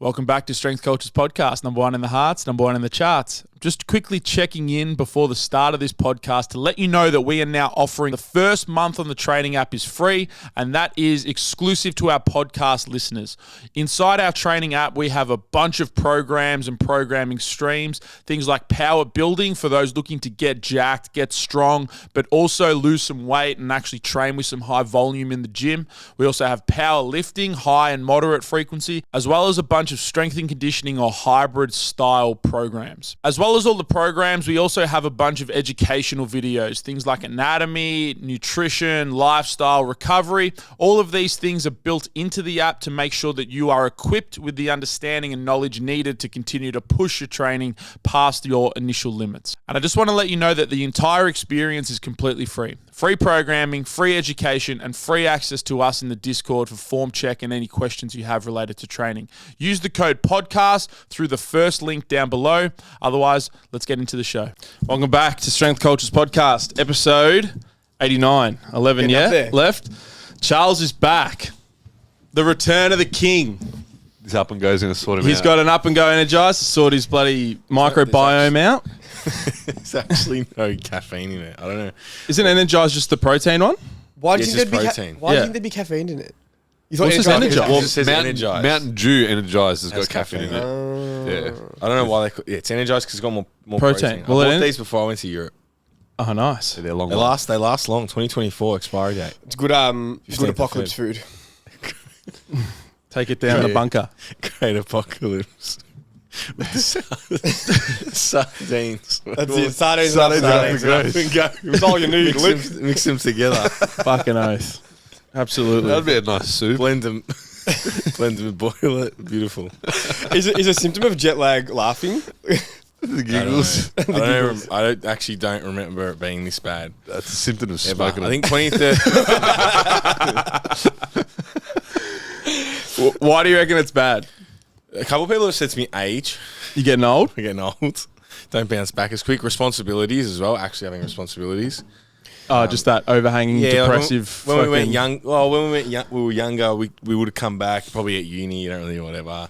Welcome back to Strength Cultures Podcast, number one in the hearts, number one in the charts. Just quickly checking in before the start of this podcast to let you know that we are now offering the first month on the training app is free, and that is exclusive to our podcast listeners. Inside our training app, we have a bunch of programs and programming streams, things like power building for those looking to get jacked, get strong, but also lose some weight and actually train with some high volume in the gym. We also have power lifting, high and moderate frequency, as well as a bunch of strength and conditioning or hybrid style programs. As well as all the programs, we also have a bunch of educational videos, things like anatomy, nutrition, lifestyle, recovery. All of these things are built into the app to make sure that you are equipped with the understanding and knowledge needed to continue to push your training past your initial limits. And I just want to let you know that the entire experience is completely free. Free programming, free education, and free access to us in the Discord for form check and any questions you have related to training. Use the code podcast through the first link down below. Otherwise, let's get into the show. Welcome back to Strength Cultures Podcast, episode 89. 11 left. Charles is back. The return of the king. He's up and goes going to sort him out. He's got an up and go energizer to sort his bloody microbiome out. There's actually no caffeine in it. I don't know. Isn't Energize just the protein one? Why do you think there'd be caffeine in it? You thought Energize? Well, it says Mountain, Energize. Mountain Dew Energize has got caffeine caffeine in it. Yeah. I don't know why it's Energize because it's got more Protein. protein. Well, I bought these before I went to Europe. Oh, nice. They're long. They last long. 2024 expiry date. It's good. Good apocalypse food. Take it down the bunker. Great apocalypse. With the sardines. That's it. Sardines. It was all you need. Mix them together. Fucking oath. Absolutely. That'd be a nice soup. Blend them, boil it. Beautiful. Is a symptom of jet lag laughing? The giggles. I actually don't remember it being this bad. That's a symptom of smoking. I think 2030. Why do you reckon it's bad? A couple of people have said to me, age. You getting old? We're getting old. Don't bounce back as quick. Responsibilities as well. Actually having responsibilities. Oh, just that overhanging, depressive. When we went young, we were younger. We would have come back probably at uni. You don't really whatever.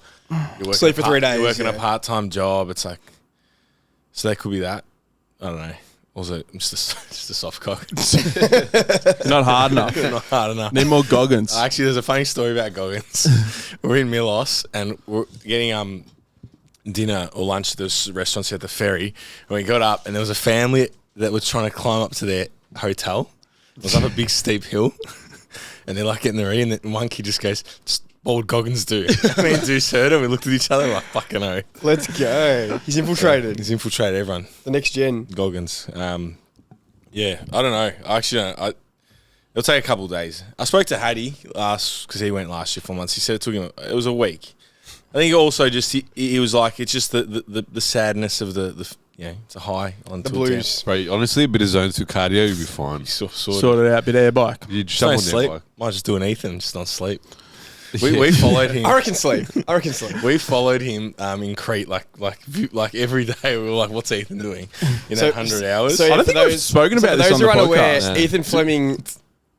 Sleep for 3 days. You're working a part-time job. It's like, so that could be that. I don't know. Also, I'm just a soft cock. Not hard enough. Not hard enough. Need more Goggins. Actually, there's a funny story about Goggins. We're in Milos and we're getting dinner or lunch at this restaurant at the Ferry. And we got up and there was a family that was trying to climb up to their hotel. It was up a big steep hill. And they're like getting the and then one kid just goes, what would Goggins do? Me and Deuce heard him. We looked at each other like, fucking oh. Let's go. He's infiltrated. He's infiltrated everyone. The next gen. Goggins. Yeah, I don't know. I actually don't. It'll take a couple of days. I spoke to Hattie because he went last year for months. He said it took him, it was a week. I think also just, he was like, it's just the sadness of the it's a high on the blues. Right, honestly, a bit of zone 2 cardio, you'll be fine. Sort it out, bit air bike. You just don't jump on sleep. their bike. Might just do an Ethan, just not sleep. We followed him. I reckon sleep. We followed him in Crete like every day. We were like, "What's Ethan doing?" 100 hours. I don't think we've spoken about this on the podcast. Those who are unaware, Ethan Fleming,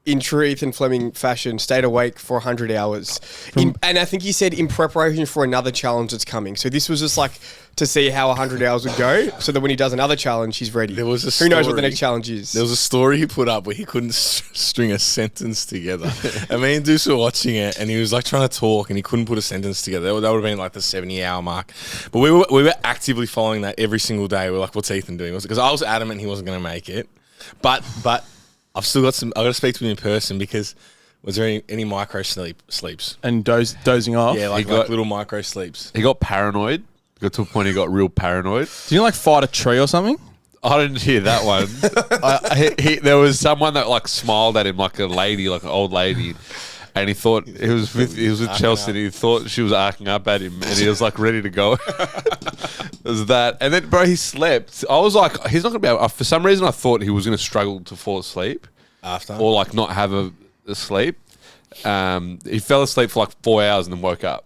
in true Ethan Fleming fashion, stayed awake for 100 hours. And I think he said in preparation for another challenge that's coming. So this was just like to see how 100 hours would go, so that when he does another challenge, he's ready. There was a Who knows what the next challenge is? There was a story he put up where he couldn't string a sentence together. And me and Deuce were watching it, and he was like trying to talk, and he couldn't put a sentence together. That would have been like the 70-hour mark. But we were actively following that every single day. We were like, "What's Ethan doing?" Because I was adamant he wasn't going to make it. But I've still got I've got to speak to him in person because was there any micro sleeps? And dozing off? Yeah, like little micro sleeps. He got paranoid. Got to a point he got real paranoid. Did you like fight a tree or something? I didn't hear that one. There was someone that like smiled at him like a lady, like an old lady. And he thought he was with Chelsea and he thought she was arcing up at him and he was like ready to go. It was that. And then, bro, he slept. I was like, he's not going to be able, for some reason I thought he was going to struggle to fall asleep. After? Or like not have a sleep. He fell asleep for like 4 hours and then woke up.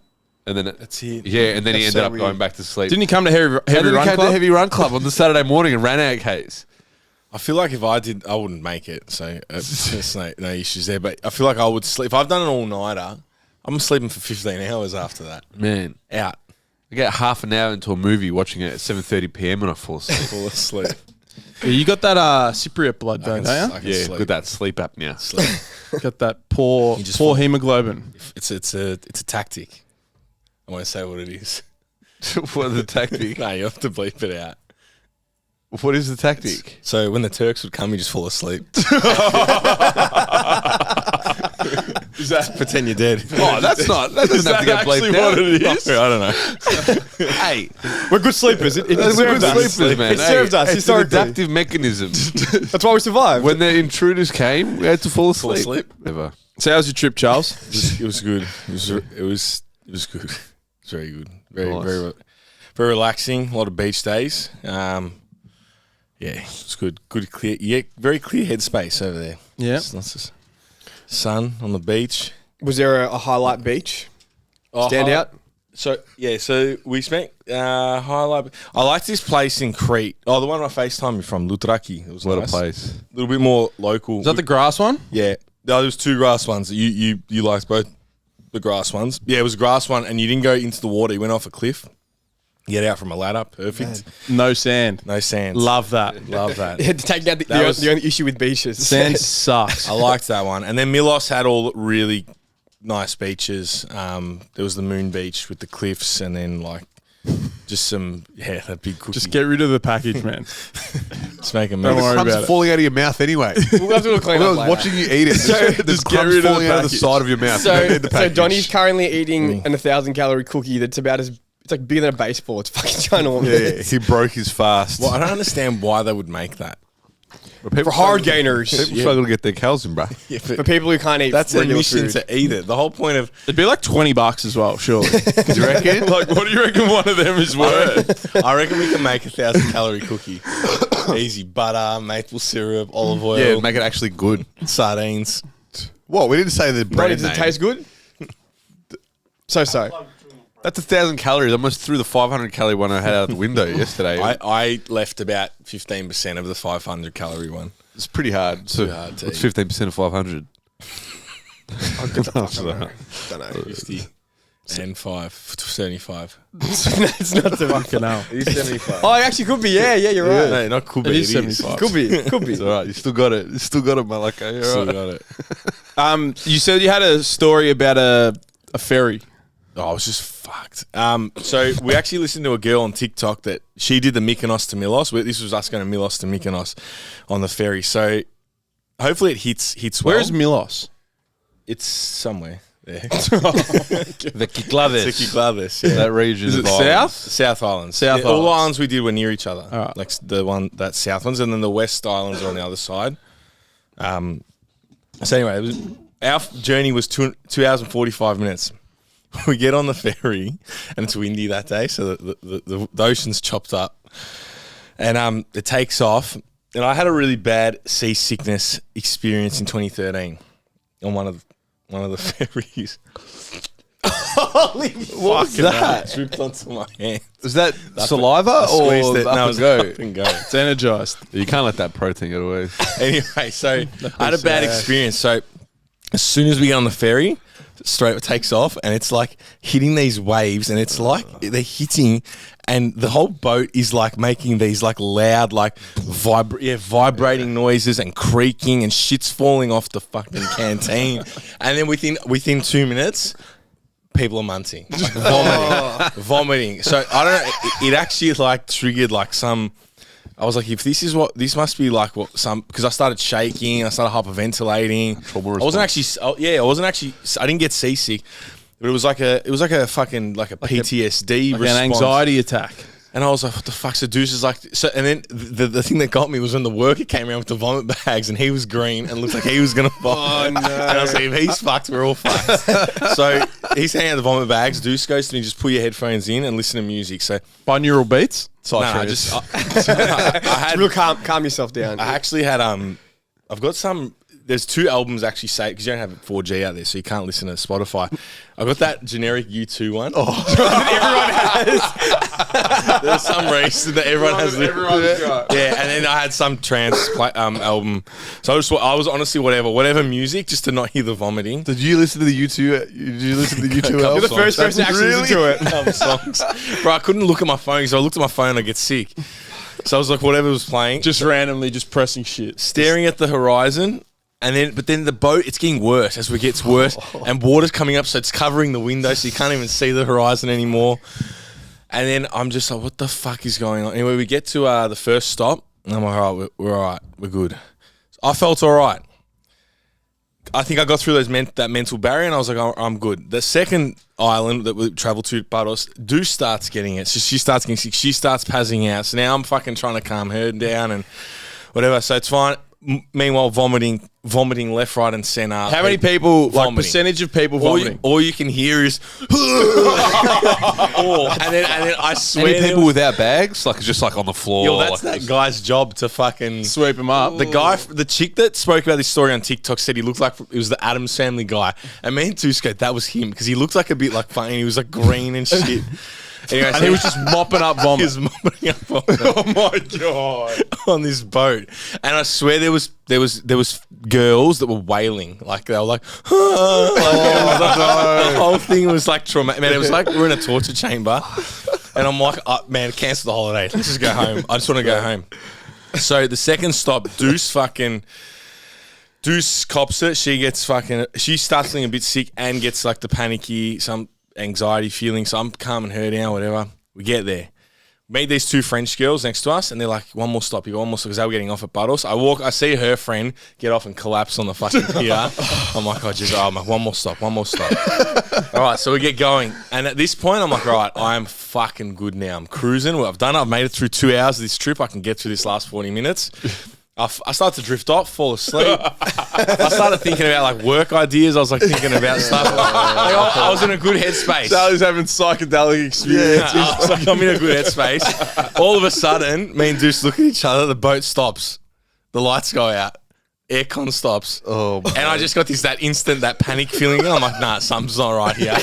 And then that's it. Yeah, and then he That's ended so up weird. going back to sleep. Didn't he come to Heavy Run Club? To Heavy Run Club on the Saturday morning and ran out of case. I feel like if I did, I wouldn't make it. So there's no issues there. But I feel like I would sleep. If I've done an all-nighter, I'm sleeping for 15 hours after that. Man, Out. I get half an hour into a movie watching it at 7:30 p.m. and I fall asleep. Fall asleep. Yeah, you got that Cypriot blood, don't you? I can Yeah, sleep. with that sleep apnea. Sleep. Got that poor You just poor fall- hemoglobin. It's a tactic. I won't say what it is. What is the tactic? No, you have to bleep it out. What is the tactic? So when the Turks would come, you just fall asleep. Is that Pretend you're dead. Oh, that's not. That doesn't have to get actually bleeped out. what it is? I don't know. Hey, We're good sleepers. It we're served good us. sleepers, man. It served us It's an historically. adaptive mechanism. That's why we survived. When the intruders came, we had to fall asleep. asleep. Never. So how's your trip, Charles? It was good. It was good. It was very good. Very Nice. very relaxing. A lot of beach days. Yeah, it's good. Good clear. Yeah, very clear headspace over there. Yeah. It's lots of sun on the beach. Was there a highlight beach? Stand hi- out? So we spent highlight. I liked this place in Crete. Oh, the one I FaceTimed you from, Lutraki. It was What nice. a place. A little bit more local. Is that the grass one? Yeah. No, there was two grass ones. You liked both the grass ones. Yeah, it was a grass one, and you didn't go into the water. You went off a cliff. Get out from a ladder. Perfect. No sand. No sand. Love that. Love that. Taking out That was- the only issue with beaches. Sand sucks. I liked that one. And then Milos had all really nice beaches. There was the Moon Beach with the cliffs, and then like just some that big cookie. Just get rid of the package, man. Just make a Don't mess. worry Crumbs about it. falling out of your mouth anyway. We'll have to clean I up was later. watching you eat it. There's just get crumbs rid of the falling out of the package. side of your mouth. You don't need the So package. Donnie's currently eating an 1,000-calorie cookie that's about as it's like bigger than a baseball. It's fucking ginormous. Yeah, he broke his fast. Well, I don't understand why they would make that. But people For hard struggle- gainers. People struggle to get their cows in, bro. For people who can't eat That's a regular mission food. to eat it. The whole point of It'd be like $20 as well, surely. Do you reckon? Like, what do you reckon one of them is worth? I reckon we can make 1,000-calorie cookie. Easy butter, maple syrup, olive oil, Yeah, make it actually good. sardines. What? We didn't say the Donnie, brand does it name. taste good? So. That's 1,000 calories. I almost threw the 500 calorie one I had out the window yesterday. I left about 15% of the 500-calorie one. It's pretty hard. So Pretty hard to what's eat. 15% of 500? Don't know. 50 and 75. It's not so much. Fucking hell. It is 75. Oh, it actually could be. Yeah, you're right. No, not could be. It is 75. Could be. Could be. It's all right. You still got it. You still got it, Malaka. You're Still all right. got it. You said you had a story about a ferry. Oh, I was just fucked. So we actually listened to a girl on TikTok that she did the Mykonos to Milos. This was us going to Milos to Mykonos on the ferry. So hopefully it hits well. Where's Milos? It's somewhere there. The Kiklades. Cyclades, yeah. That region. Is it of Ireland. south? South Islands. South All the Islands. islands we did were near each other. All right. Like the one, that south ones, and then the west islands are on the other side. So anyway, our journey was 2 hours and 45 minutes. We get on the ferry, and it's windy that day, so the ocean's chopped up. And it takes off. And I had a really bad seasickness experience in 2013 on one of the ferries. Holy what was that? Dripped onto my hand. Is that saliva I or squeezed it. up No, it and was go? up and go. It's energized. You can't let that protein get away. Anyway, so I had a bad experience. So as soon as we get on the ferry, straight it takes off, and it's like hitting these waves, and it's like they're hitting, and the whole boat is like making these like loud, like vibrating noises and creaking, and shit's falling off the fucking canteen, and then within 2 minutes, people are munting, like vomiting. So I don't know. It actually like triggered like some. I was like, if this must be like what some, because I started shaking, I started hyperventilating. Trauma I wasn't actually, I didn't get seasick, but it was like a fucking like a PTSD Like response. an anxiety attack. And I was like, what the fuck? So Deuce is like, so, and then the thing that got me was when the worker came around with the vomit bags, and he was green and looked like he was gonna vomit. Oh, no. And I was like, if he's fucked, we're all fucked. So he's handing out the vomit bags. Deuce goes to me, just put your headphones in and listen to music. So Binaural beats? I had Real calm yourself down. I actually had I've got some there's 2 albums actually saved because you don't have 4G out there, so you can't listen to Spotify. I got that generic U2 one. Everyone has. There's some reason that everyone has. Yeah, and then I had some trance album. So I was honestly whatever music, just to not hear the vomiting. Did you listen to the U2? Did you listen to the U2 album? You're the first person to actually listen to it. Songs. Bro, I couldn't look at my phone because I looked at my phone and I get sick. So I was like, whatever was playing, Just randomly just pressing shit. staring at the horizon. But then the boat, it's getting worse as it gets worse, and water's coming up, so it's covering the window, so you can't even see the horizon anymore. And then I'm just like, what the fuck is going on? Anyway, we get to the first stop, and I'm like, all right, we're all right, we're good. I felt all right. I think I got through that mental barrier, and I was like, oh, I'm good. The second island that we traveled to, Bardos, Deuce starts getting it. So she starts getting sick. She starts passing out. So now I'm fucking trying to calm her down and whatever. So it's fine. Meanwhile, vomiting left, right, and center. How many people, Vomiting. percentage of people vomiting? All you can hear is, and then I swear, Any people without bags, like just like on the floor. yo, that's like that guy's job to fucking Sweep them up. the chick that spoke about this story on TikTok said he looked like it was the Addams Family guy, and me and Tusko, that was him because he looked like a bit like funny. He was like green and shit. Anyway, And he was just mopping up vomit. He was mopping up vomit. Oh my God. On this boat, and I swear there was girls that were wailing, like they were like, the whole thing was like traumatic. Man, it was like we're in a torture chamber, and I'm like, man, cancel the holiday. Let's just go home. I just want to go home. So the second stop, Deuce cops it. She starts feeling a bit sick and gets like the panicky, some anxiety feeling. So I'm calming her down, whatever. We get there. Meet these 2 French girls next to us, and they're like, one more stop, one more stop, because they were getting off at Buttles. I see her friend get off and collapse on the fucking pier. I'm like, I'm like, one more stop. All right, so we get going. And at this point, I'm like, all right, I'm fucking good now. I'm cruising. Well, I've made it through 2 hours of this trip. I can get through this last 40 minutes. I started to drift off, fall asleep. I started thinking about like work ideas. I was like thinking about stuff. I was in a good headspace. Sally's having psychedelic experience. I was like, I'm in a good headspace. All of a sudden, me and Deuce look at each other. The boat stops. The lights go out. Aircon stops. Oh, and I just got that panic feeling. I'm like, nah, something's not right here.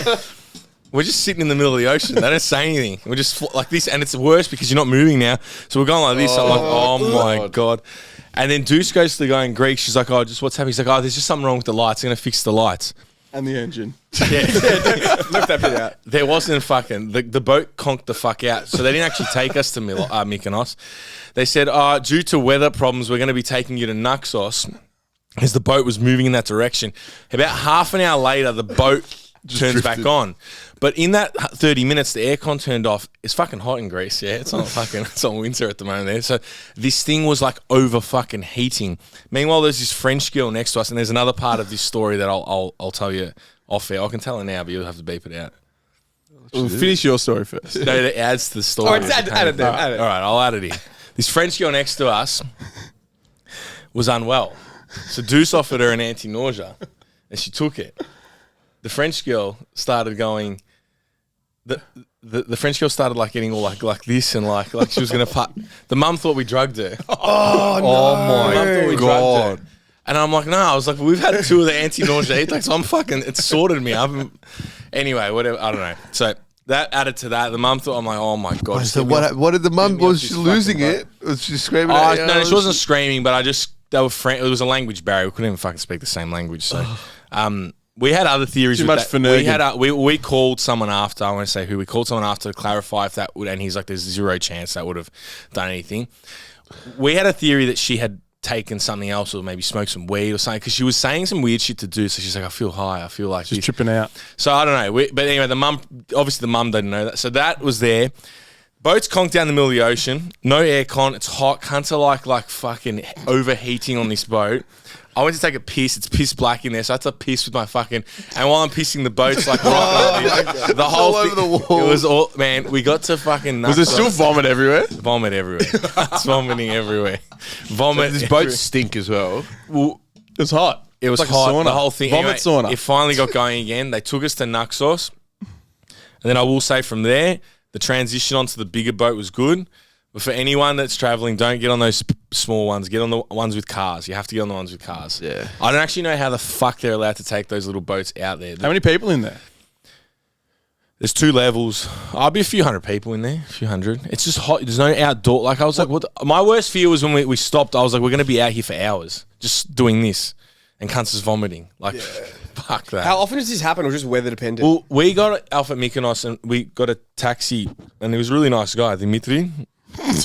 We're just sitting in the middle of the ocean. They don't say anything. We're just like this, and it's worse because you're not moving now. So we're going like this. I'm like, oh my God. And then Deuce goes to the guy in Greek. She's like, oh, just what's happening? He's like, oh, there's just something wrong with the lights. I'm going to fix the lights. And the engine. Yeah. Left that bit out. There wasn't fucking, the boat conked the fuck out. So they didn't actually take us to Mykonos. They said, due to weather problems, we're going to be taking you to Naxos, as the boat was moving in that direction. About half an hour later, the boat turns back on. But in that 30 minutes, the aircon turned off. It's fucking hot in Greece, yeah? It's on winter at the moment there. So this thing was like over fucking heating. Meanwhile, there's this French girl next to us, and there's another part of this story that I'll tell you off air. I can tell her now, but you'll have to beep it out. We'll finish your story first. No, it adds to the story. All right, just add it there. Add it. All right, I'll add it in. This French girl next to us was unwell. So Deuce offered her an anti-nausea, and she took it. The French girl started going... The French girl started like getting all like this and like she was gonna fuck. The mum thought we drugged her. oh my God. And I'm like, no. I was like, we've had 2 of the anti-nausea. Like, so I'm fucking. It sorted me up. Anyway, whatever. I don't know. So that added to that. The mum thought, I'm like, oh my God. So what did the mum? Was she losing it? Was she screaming? Oh, at you? no, she wasn't screaming, but they were it was a language barrier. We couldn't even fucking speak the same language. So, we had other theories. Too much for we called someone after. I want to say who. We called someone after to clarify if that would. And he's like, "There's 0 chance that would have done anything." We had a theory that she had taken something else, or maybe smoked some weed or something, because she was saying some weird shit to do. So she's like, "I feel high. I feel like She's tripping out." So I don't know. But anyway, the mum didn't know that. So that was there. Boat's conked down the middle of the ocean. No aircon. It's hot. Cunts are like fucking overheating on this boat. I went to take a piss. It's piss black in there, so I had to piss with my fucking. And while I'm pissing, the boat's like the whole all over the wall. It was all, man. We got to fucking. Was there still vomit everywhere? Vomit everywhere. It's vomiting everywhere. Vomit. this boat stink as well. Well, It was hot. it was like a hot. sauna. The whole thing. Vomit sauna. It finally got going again. They took us to Naxos, and then I will say from there, the transition onto the bigger boat was good. But for anyone that's traveling, don't get on those small ones. Get on the ones with cars. You have to get on the ones with cars. Yeah. I don't actually know how the fuck they're allowed to take those little boats out there. How many people in there? There's 2 levels. I'll be a few hundred people in there, a few hundred. It's just hot. There's no outdoor. Like I was like, what? My worst fear was when we stopped. I was like, we're going to be out here for hours just doing this, and cunts is vomiting. Like, fuck that. How often does this happen, or just weather dependent? Well, we got Alpha Mykonos and we got a taxi, and he was a really nice guy, Dimitri.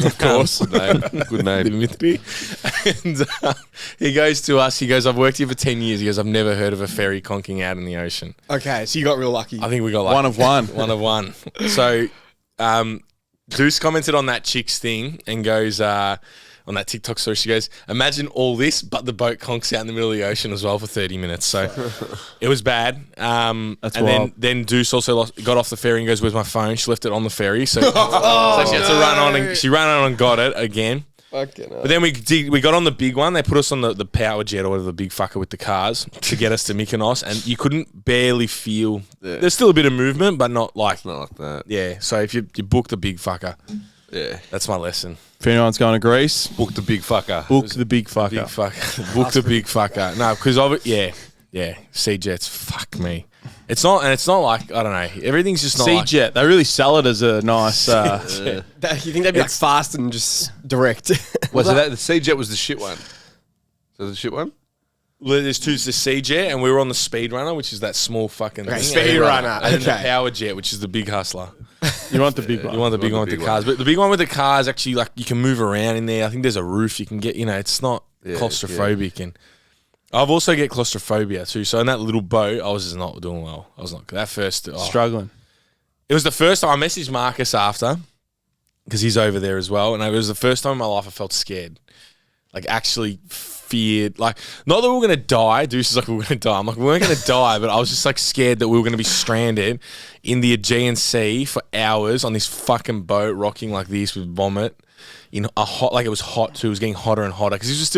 Of course. Good name. Dimitri. And he goes to us, he goes, I've worked here for 10 years. He goes, I've never heard of a ferry conking out in the ocean. Okay, so you got real lucky. I think we got like One of one. One of one. So Deuce commented on that chick's thing and goes, on that TikTok story, she goes, imagine all this, but the boat conks out in the middle of the ocean as well for 30 minutes. So it was bad. That's and wild. then Deuce also got off the ferry and goes, where's my phone? She left it on the ferry. So, so she had to run on and she ran on and got it again. Fucking hell. But then we got on the big one. They put us on the power jet or whatever, the big fucker with the cars to get us to Mykonos. And you couldn't barely feel. Yeah. There's still a bit of movement, but not like. It's not like that. Yeah. So if you book the big fucker, Yeah. that's my lesson. If anyone's going to Greece, Book the big fucker. book the big fucker. Big fucker. Book the big fucker. No, because of it, yeah. Sea jets, fuck me. It's not like, I don't know. Everything's just not Sea like, Jet, they really sell it as a nice. You think they'd be like fast and just direct? Was it that the Sea Jet was the shit one? So the shit one? Well, there's 2, the Sea Jet, and we were on the Speed Runner, which is that small fucking thing. Speed Runner, And then the okay. Power Jet, which is the big hustler. You want the big one. You want the big the one with big the cars. But the big one with the cars, actually, like, you can move around in there. I think there's a roof you can get, it's not claustrophobic. And I've also get claustrophobia too. So in that little boat, I was just not doing well. I was not, that first... Struggling. It was the first time I messaged Marcus after, because he's over there as well, and it was the first time in my life I felt scared. Like, actually feared. Like, not that we were going to die. Deuce is like, we were going to die. I'm like, we weren't going to die, but I was just, like, scared that we were going to be stranded in the Aegean Sea for hours on this fucking boat rocking like this with vomit. In a hot... Like, it was hot, too. It was getting hotter and hotter, because this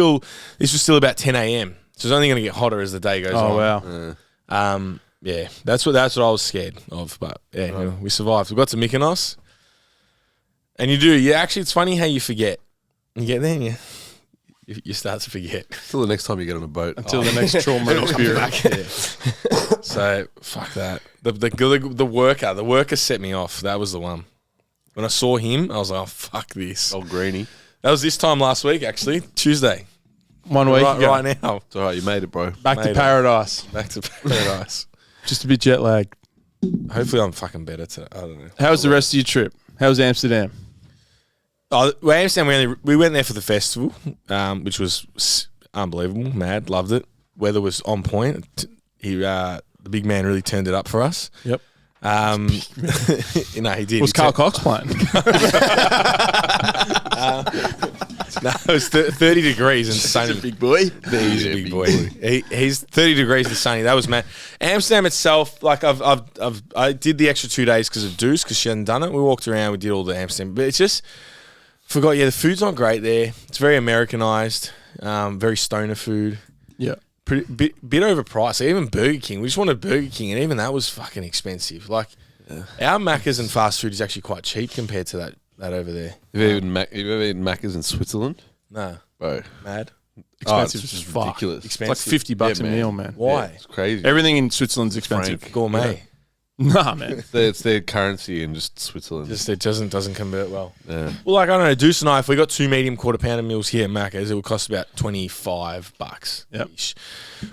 was still about 10 a.m., so it's only going to get hotter as the day goes on. Oh, wow. Yeah, that's what I was scared of. But yeah, we survived. We got to Mykonos, and you do. Yeah, actually, it's funny how you forget. You get there, and you start to forget. Till the next time you get on a boat. Until the next trauma experience. So fuck that. The worker set me off. That was the one. When I saw him, I was like, oh fuck this. Old Greenie. That was this time last week, actually, Tuesday. 1 week ago. Right now. It's all right. You made it, bro. Back Made to it. paradise. Back to paradise. Just a bit jet lagged. Hopefully, I'm fucking better today. I don't know. How was the rest of your trip? How was Amsterdam? Oh, well, Amsterdam, we went there for the festival, which was unbelievable, mad, loved it. Weather was on point. The big man really turned it up for us. Yep. He did. Was Carl Cox playing? No, it was 30 degrees and sunny. Big boy. He's a big boy. He's 30 degrees and sunny. That was mad. Amsterdam itself, like I did the extra 2 days because of Deuce, because she hadn't done it. We walked around, we did all the Amsterdam, but it's just forgot. Yeah, the food's not great there. It's very Americanized, very stoner food. Yeah. Bit overpriced. Like, even Burger King, we just wanted Burger King, and even that was fucking expensive. Like our Macca's and fast food is actually quite cheap compared to that over there. Have you ever eaten Macca's in Switzerland? No, Bro. mad. Expensive it's as just fuck. ridiculous. It's like $50 a man. meal, man. Why? Yeah, it's crazy. Everything in Switzerland's expensive. Frank. Gourmet. Nah, man. It's their currency in just Switzerland. Just it doesn't convert well. yeah. Well, like I don't know, Deuce and I, if we got 2 medium quarter pounder meals here at Macca's, it would cost about $25. Yep.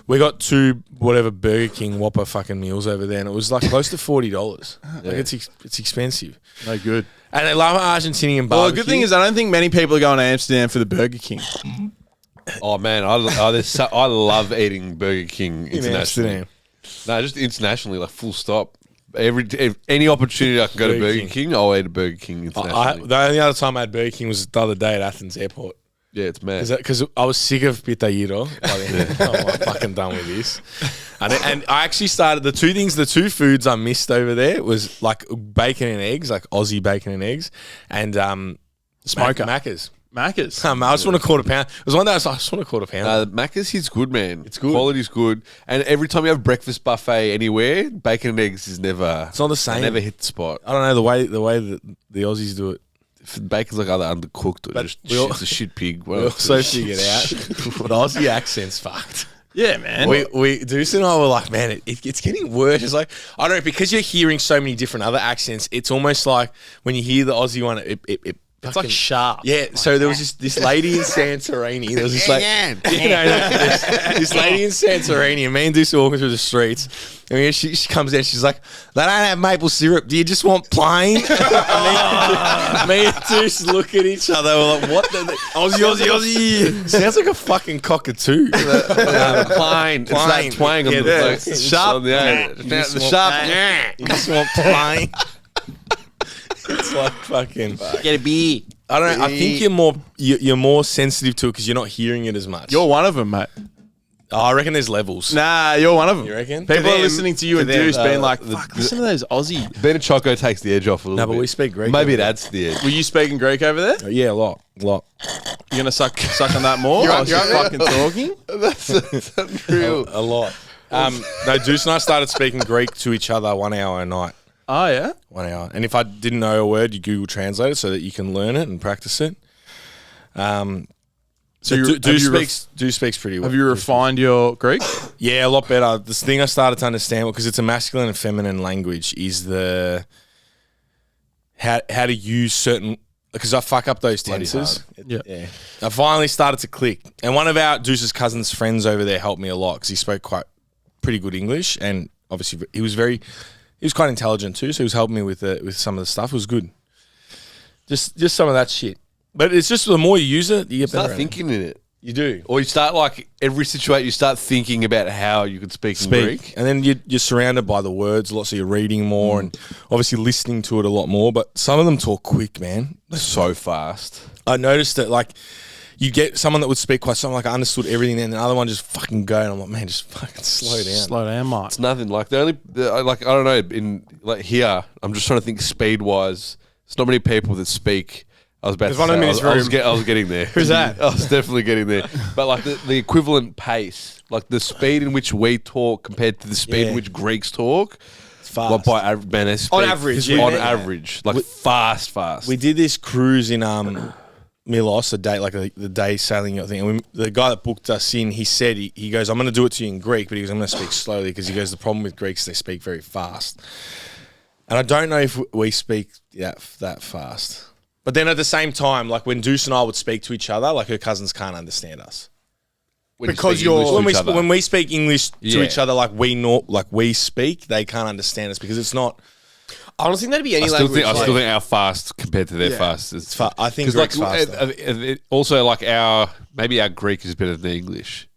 We got 2 whatever Burger King Whopper fucking meals over there, and it was like close to $40. Like it's expensive. No good. And they love Argentinian barbecue. Well, the good thing is I don't think many people are going to Amsterdam for the Burger King. Oh man, I love eating Burger King in internationally. Amsterdam. No, just internationally, like full stop. Any opportunity I can go to Burger Burger King, I'll eat a Burger King internationally. The only other time I had Burger King was the other day at Athens Airport. Yeah, it's mad. Because I was sick of pitayiro. I'm fucking done with this. And I actually started the 2 foods I missed over there was like bacon and eggs, like Aussie bacon and eggs, and Smoker. Macca's. Macca's. I just want a quarter pound. It was one day I was like, I just want a quarter pound. Macca's is good, man. It's good. Quality's good. And every time you have breakfast buffet anywhere, bacon and eggs is never... It's not the same. Never hit the spot. I don't know the way that the Aussies do it. if bacon's like either undercooked or just it's a shit pig. We also figured out but Aussie accent's fucked. Yeah, man. We Deuce and I were like, man, it's getting worse. It's like, I don't know, because you're hearing so many different other accents, it's almost like when you hear the Aussie one, it's like sharp. Yeah, so there was this lady in Santorini. There was this like, this lady in Santorini, and me and Deuce are walking through the streets, and she comes in, she's like, "They don't have maple syrup. Do you just want plain?" Me and Deuce look at each other. We're like, "What the Aussie? Sounds like a fucking cockatoo." Plain. It's that twang on the sharp. The sharp. You just want plain. It's like fucking. Get a beer. I don't know. I think you're more sensitive to it because you're not hearing it as much. You're one of them, mate. Oh, I reckon there's levels. Nah, you're one of them. You reckon? People To are them- listening to you and to them, Deuce being like, fuck, listen to those Aussie. Being a choco takes the edge off a little No, bit. but we speak Greek. Maybe it adds to the edge. Were you speaking Greek over there? Yeah, a lot. You're going to suck on that more? I was just fucking talking. That's unreal. A lot. No, Deuce and I started speaking Greek to each other 1 hour a night. Oh, yeah? 1 hour. And if I didn't know a word, you Google Translate it so that you can learn it and practice it. So Deuce speaks pretty well. Have you refined your Greek? Yeah, a lot better. This thing I started to understand, because it's a masculine and feminine language, is the how to use certain, because I fuck up those tenses. Yeah. I finally started to click. And one of our Deuce's cousin's friends over there helped me a lot because he spoke pretty good English, and obviously he was quite intelligent too, so he was helping me with some of the stuff. It was good. Just some of that shit. But it's just the more you use it, you get better. Start thinking in it. You do. Or you start like every situation, you start thinking about how you could speak in Greek. And then you're surrounded by the words a lot, so you're reading more and obviously listening to it a lot more. But some of them talk quick, man. They're so fast. I noticed that, like, you get someone that would speak quite something like I understood everything, and the other one just fucking go, and I'm like, man, just fucking slow down. Slow down, mate. It's nothing. Like the only, like, I don't know, in like here, I'm just trying to think speed wise. There's not many people that speak. I was about There's to one say, in this I was room. getting there. Who's that? I was definitely getting there. But like the equivalent pace, like the speed in which we talk compared to the speed in which Greeks talk. It's fast. Like by average, man, they speak On average, yeah. on average, like fast. We did this cruise in Milos, a day like the day sailing yacht thing, and the guy that booked us in, he said he goes, I'm going to do it to you in Greek, but he goes, I'm going to speak slowly, because he goes, the problem with Greeks, they speak very fast, and I don't know if we speak that fast. But then at the same time, like when Deuce and I would speak to each other, like her cousins can't understand us. Because you're- When we speak English to each other, like we speak, they can't understand us because it's not. I don't think that'd be any I still language. think our fast compared to their fast is I think because Greek's like faster. also like maybe our Greek is better than English.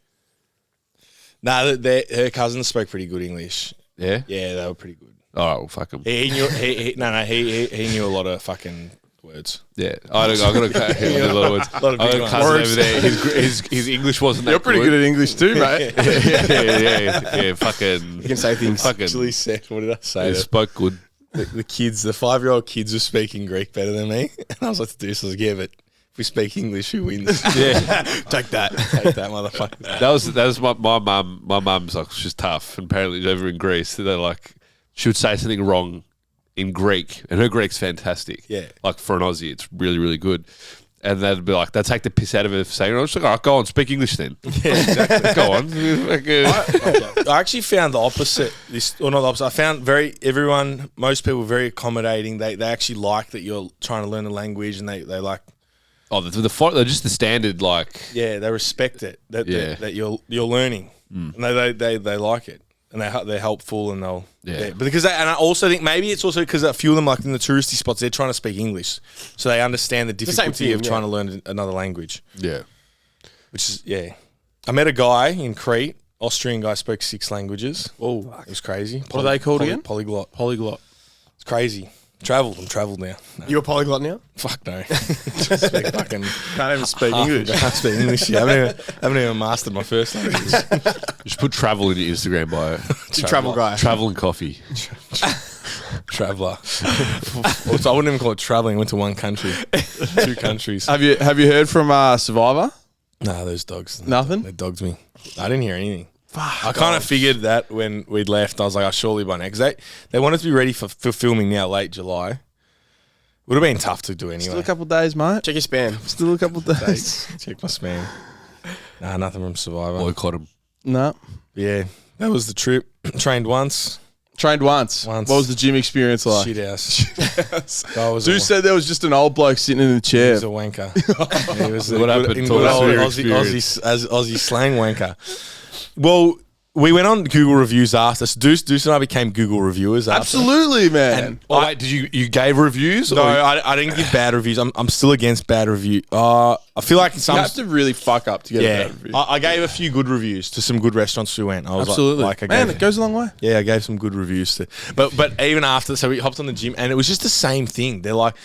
No, her cousins spoke pretty good English. Yeah. Yeah, they were pretty good. All right, well, fuck them. He knew. He knew a lot of fucking words. Yeah, I got a lot of words. A lot of I big got a cousin over there. His English wasn't that You're pretty good at English too, mate. yeah. Fucking. You can say things. Fucking. Actually said, what did I say? He spoke good. The kids, the 5-year-old kids were speaking Greek better than me. And I was like, I was like, yeah, but if we speak English, who wins? Yeah, Take that, motherfucker. that was my mum. My mum's like, she's tough, and apparently over in Greece, they're like, she would say something wrong in Greek, and her Greek's fantastic. Yeah. Like for an Aussie, it's really, really good. And they'd be like, they'd take the piss out of her for saying, I was like, all right, go on, speak English then. Yeah, exactly. Go on. I actually found the opposite. Not the opposite. I found most people very accommodating. They actually like that you're trying to learn the language, and they like. Oh, they're just the standard, like. Yeah, they respect it that you're learning, and they like it, and they're helpful, and they'll But because and I also think maybe it's also because a few of them, like in the touristy spots, they're trying to speak English, so they understand the difficulty of trying to learn another language. Yeah. Which is I met a guy in Crete, Austrian guy, spoke 6 languages. Oh, It was crazy. What are they called again? Polyglot. Polyglot. It's crazy. I'm travelled now. No. You're a polyglot now? Fuck no. Speak fucking Can't even speak English. I can't speak English yet. I haven't even mastered my first language. Just put travel in your Instagram bio. Travel guy. Travel and coffee. Traveller. Also, I wouldn't even call it travelling. I went to one country. 2 countries. Have you heard from Survivor? Nah, those dogs. Nothing? They dogged me. I didn't hear anything. I kind of figured that when we'd left. I was like, surely by now. Because they wanted to be ready for filming now, late July. Would have been tough to do anyway. Still a couple of days, mate. Check your spam. Still a couple of days. Check my spam. Nah, nothing from Survivor. Boycott him. No. Yeah, that was the trip. Trained once. Trained once. Once. What was the gym experience like? Shit house. Guy was Dude said there was just an old bloke sitting in the he chair. was a wanker. He was What happened? in Talk good us old through your Aussie slang wanker. Well, we went on Google reviews after. So Deuce and I became Google reviewers after. Absolutely, man. And Oh, wait, did you gave reviews? No, or- I didn't give bad reviews. I'm still against bad review. I feel like you some. have to really fuck up to get a Yeah, bad review. I gave a few good reviews to some good restaurants we went. I was Absolutely. like I Man, gave, it goes a long way. yeah, I gave some good reviews to. But even after, so we hopped on the gym, and it was just the same thing. They're like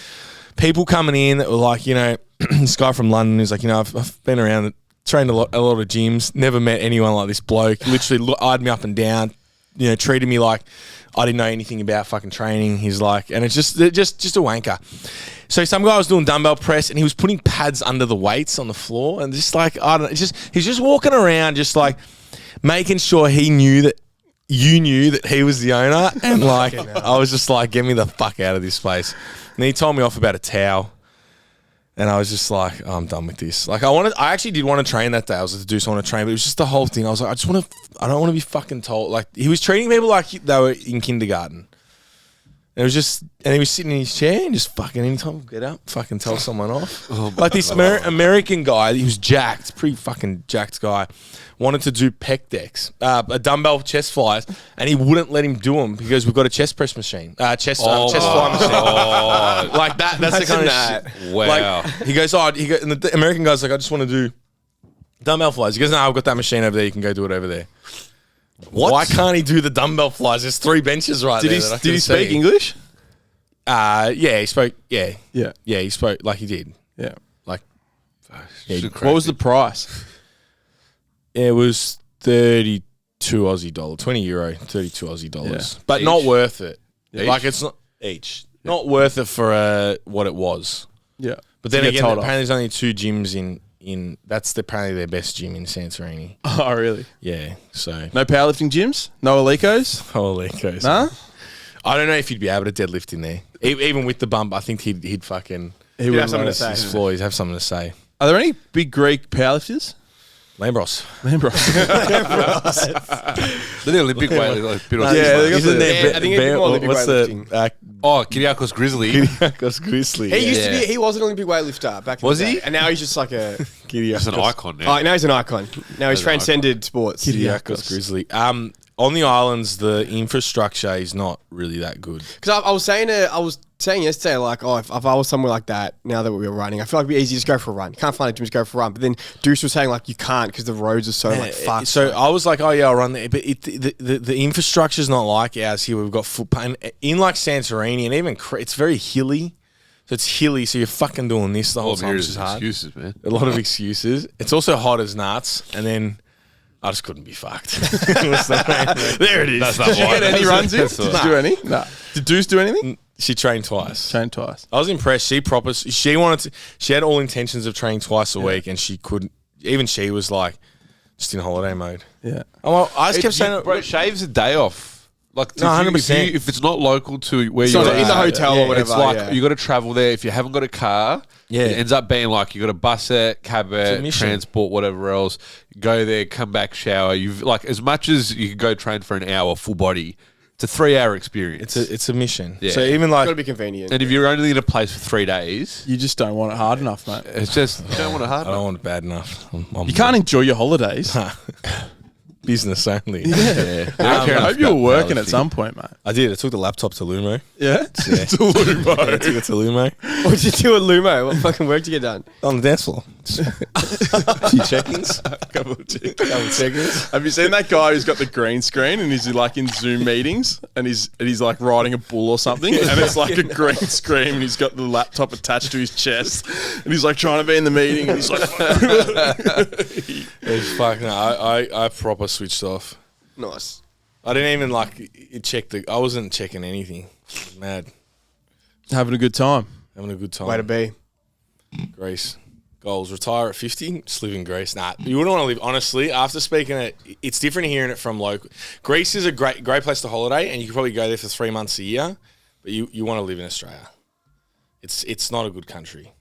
people coming in that were like, this guy from London who's like, I've been around, trained a lot of gyms, never met anyone like this bloke. Literally eyed me up and down, treated me like I didn't know anything about fucking training. He's like, and it's just a wanker. So some guy was doing dumbbell press and he was putting pads under the weights on the floor and just like, I don't know, he's just walking around just like making sure he knew that you knew that he was the owner. And like, I was just like, get me the fuck out of this place. And he told me off about a towel. And I was just like, I'm done with this. Like I actually did want to train that day. I was to do so I want to train, but it was just the whole thing. I was like, I don't want to be fucking told. Like he was treating people like they were in kindergarten. And it was just, and he was sitting in his chair and just fucking anytime get up, fucking tell someone off. Like this American guy, he was jacked, pretty fucking jacked guy, wanted to do pec decks, a dumbbell chest flies, and he wouldn't let him do them because we've got a chest press machine, chest fly machine. Like that. That's the kind of shit. Wow. Like, and the American guy's like, I just want to do dumbbell flies. He goes, no, I've got that machine over there. You can go do it over there. What? Why can't he do the dumbbell flies? There's 3 benches right there. Did he speak English? Yeah, he spoke. Yeah, Yeah. yeah, he spoke like he did. Yeah. Like, What was the price? it was 32 Aussie dollars, 20 euro, 32 Aussie dollars, Yeah. but Each? not worth it. Yeah. Like it's not each, not worth it for what it was. Yeah. But then To get again, told off. apparently there's only 2 gyms in that's apparently their best gym in Santorini. Oh, really? Yeah, so No powerlifting gyms? No Olecos? holy coast. Nah? I don't know if he'd be able to deadlift in there, even with the bump. I think he'd fucking He have something to say. his floor. He'd have something to say. Are there any big Greek powerlifters? Lambros. They're the Olympic weight. Like, bit of- Yeah, they got Isn't the- there Yeah, I think it's more Olympic what's weightlifting. the Oh, Kyriakos Grizzly. Kyriakos Grizzly? He used to Yeah. be. He was an Olympic weightlifter back. Was in the he? day. And now he's just like a. He's an icon now. Oh, now he's an icon. Now he's He's an transcended sports. Kyriakos Grizzly. On the islands, the infrastructure is not really that good. Because I was saying yesterday, like, if I was somewhere like that, now that we were running, I feel like it'd be easy to just go for a run. You can't find a gym to go for a run. But then Deuce was saying, like, you can't because the roads are so, like, fucked. So I was like, oh yeah, I'll run there. But the infrastructure's not like ours here. We've got footpath in like Santorini and even it's very hilly. So it's hilly, so you're fucking doing this the whole All time, here which is is hard. excuses, man. A lot of excuses. It's also hot as nuts, and then I just couldn't be fucked. There it is. That's not Did you why. get any runs in? That's Did not- you do any? No. Did Deuce do anything? She trained twice. Trained twice. I was impressed. She wanted to. She had all intentions of training twice a week, and she couldn't. Even she was like, just in holiday mode. Yeah. I just kept saying, bro, shaves a day off. Like, No, 100%. if it's not local to where So you're in the hotel or whatever. it's like yeah. you got to travel there. If you haven't got a car, Yeah. it ends up being like you got to bus it, cab a it, mission. transport, whatever else. Go there, come back, shower. You've like as much as you can go train for an hour, full body. It's a 3-hour experience. it's a mission. Yeah. So even Got like to be convenient. and if you're only in a place for 3 days, You just don't want it hard enough, mate. it's just you don't want to hard. I don't want it bad enough. You can't enjoy your holidays. business only. I hope you were working at some point, mate. I did. I took the laptop to Lumo. Yeah? Yeah. I took it to Lumo What did you do at Lumo? What fucking work did you get done? on the dance floor. A few check-ins. Couple of check-ins. Have you seen that guy who's got the green screen and he's like in Zoom meetings and he's like riding a bull or something and it's like a green screen and he's got the laptop attached to his chest and he's like trying to be in the meeting and he's like It's fucking. I proper switched off. Nice. I didn't even like check I wasn't checking anything. I was mad. having a good time. Having a good time. Way to be. Greece. Goals. Retire at 50. Just live in Greece. Nah, you wouldn't want to live. Honestly, after speaking it, it's different hearing it from local. Greece is a great place to holiday, and you could probably go there for 3 months a year. But you want to live in Australia. it's not a good country.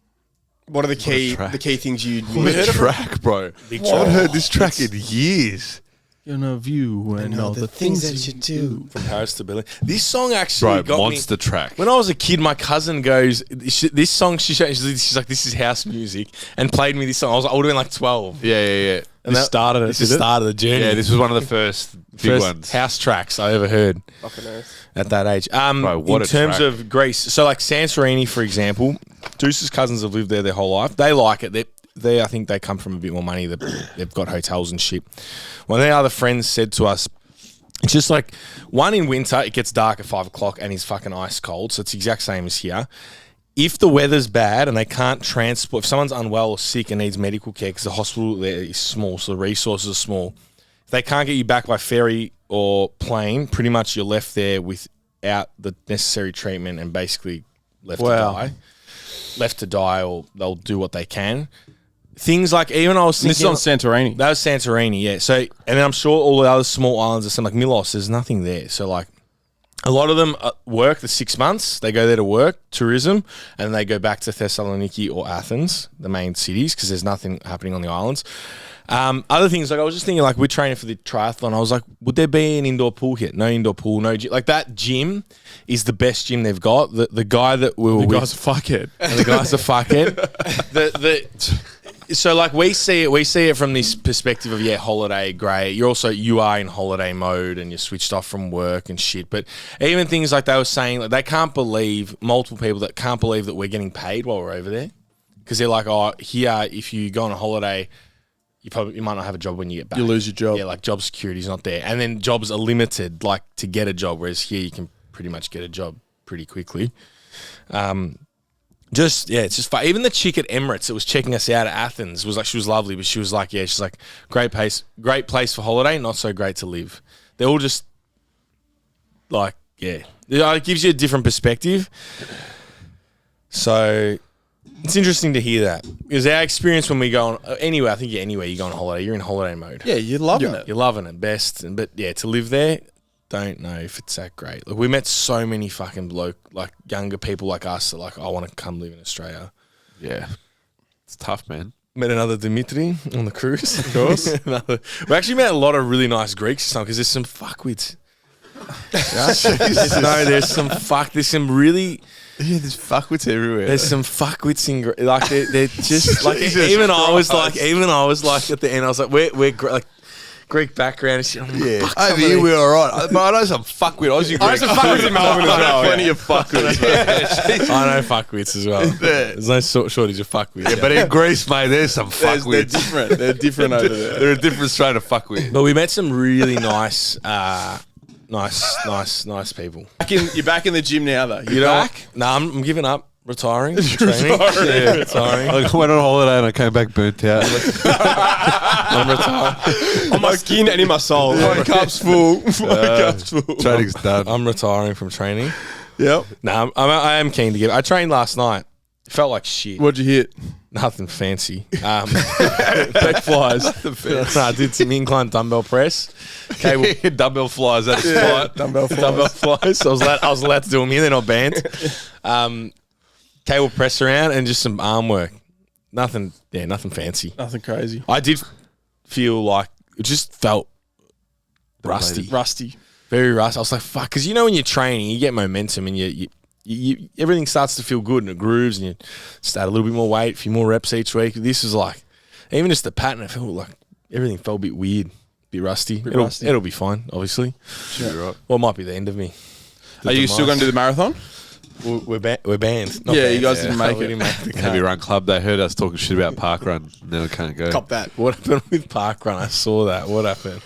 What are the key things you The track, bro. I haven't heard this track in years. In a view and all the things that you do. From Paris to Berlin. This song actually Bro, got monster me. track. When I was a kid, my cousin goes, this song, she's like, this is house music, and played me this song. I would have been like 12. Yeah. And This started it, This did it? started the journey. Yeah, this was one of the first big ones. house tracks I ever heard Fucking earth. at that age. Bro, what in a terms track. of Greece, so like Santorini, for example, Deuce's cousins have lived there their whole life. They like it. I think they come from a bit more money. They've got hotels and shit. One of their other friends said to us, it's just like, one, in winter, it gets dark at 5 o'clock and it's fucking ice cold. So it's the exact same as here. If the weather's bad and they can't transport, if someone's unwell or sick and needs medical care because the hospital there is small, so the resources are small, if they can't get you back by ferry or plane, pretty much you're left there without the necessary treatment and basically left to die. Left to die, or they'll do what they can. Things like, even I was thinking... This is on Santorini. That was Santorini, yeah. So, and then I'm sure all the other small islands are something like Milos, there's nothing there. So, like, a lot of them work the 6 months. They go there to work, tourism, and then they go back to Thessaloniki or Athens, the main cities, because there's nothing happening on the islands. Other things, like I was just thinking, like, we're training for the triathlon. I was like, would there be an indoor pool here? No indoor pool, no gym. Like, that gym is the best gym they've got. The guy that we were The with... guy's a fuckhead. The guy's a fuckhead. So like we see it from this perspective of holiday, great. You are in holiday mode and you're switched off from work and shit. But even things like they were saying, like they can't believe, multiple people that can't believe that we're getting paid while we're over there, because they're like, oh, here if you go on a holiday, you might not have a job when you get back. You lose your job. Yeah, like job security's not there, and then jobs are limited, like to get a job. Whereas here you can pretty much get a job pretty quickly. It's just fun. Even the chick at Emirates that was checking us out at Athens was like, she was lovely, but she was like, she's like, great place for holiday, not so great to live. They're all just like, it gives you a different perspective. So it's interesting to hear that, because our experience when we go on anywhere, I think anywhere you go on holiday, you're in holiday mode. Yeah, you're loving it. You're loving it best, but to live there, don't know if it's that great. Like, we met so many fucking younger people like us that like, I want to come live in Australia. Yeah. It's tough, man. Met another Dimitri on the cruise, of course. We actually met a lot of really nice Greeks this time, because there's some fuckwits. There's some really... Yeah, there's fuckwits everywhere. There's some fuckwits in like they're just like even I was like at the end I was like we're like Greek background and shit. Yeah, over here we're all right. But I know some fuckwit Aussie Greeks. I know some fuckwits in Melbourne as well. Plenty of fuckwits. I know fuckwits as well. There's no shortage of fuckwits. Yeah, but in Greece, mate, there's some They're fuckwits. different. They're different over there. They're a different strain of fuckwit. But we met some really nice people. You're back in the gym now, though. You know, no, I'm giving up. Retiring. Training. Yeah, retiring. I went on holiday and I came back burnt out. I'm retiring. On my skin and in my soul. My cup's full. My cup's full. Training's done. I'm retiring from training. Yep. No, I am keen to give. I trained last night. It felt like shit. What'd you hit? Nothing fancy. Back flies. No, I did some incline dumbbell press. Cable Dumbbell flies at his flight. Dumbbell flies. dumbbell flies. I was allowed to do them here. They're not banned. Cable press around and just some arm work. Nothing fancy. Nothing crazy. I did feel like it just felt rusty. Rusty. Very rusty. I was like, fuck, because you know when you're training, you get momentum and you everything starts to feel good and it grooves and you start a little bit more weight, a few more reps each week. This is like, even just the pattern, it felt like everything felt a bit weird, a bit rusty. It'll be fine, obviously. Sure. Right. Well, it might be the end of me. Are you still going to do the marathon? We're banned. Not Yeah, banned, you guys didn't make We it. didn't make the Heavy cut. Run Club, they heard us talking shit about Parkrun. Now we can't go. Cop that. What happened with Parkrun? I saw that. What happened?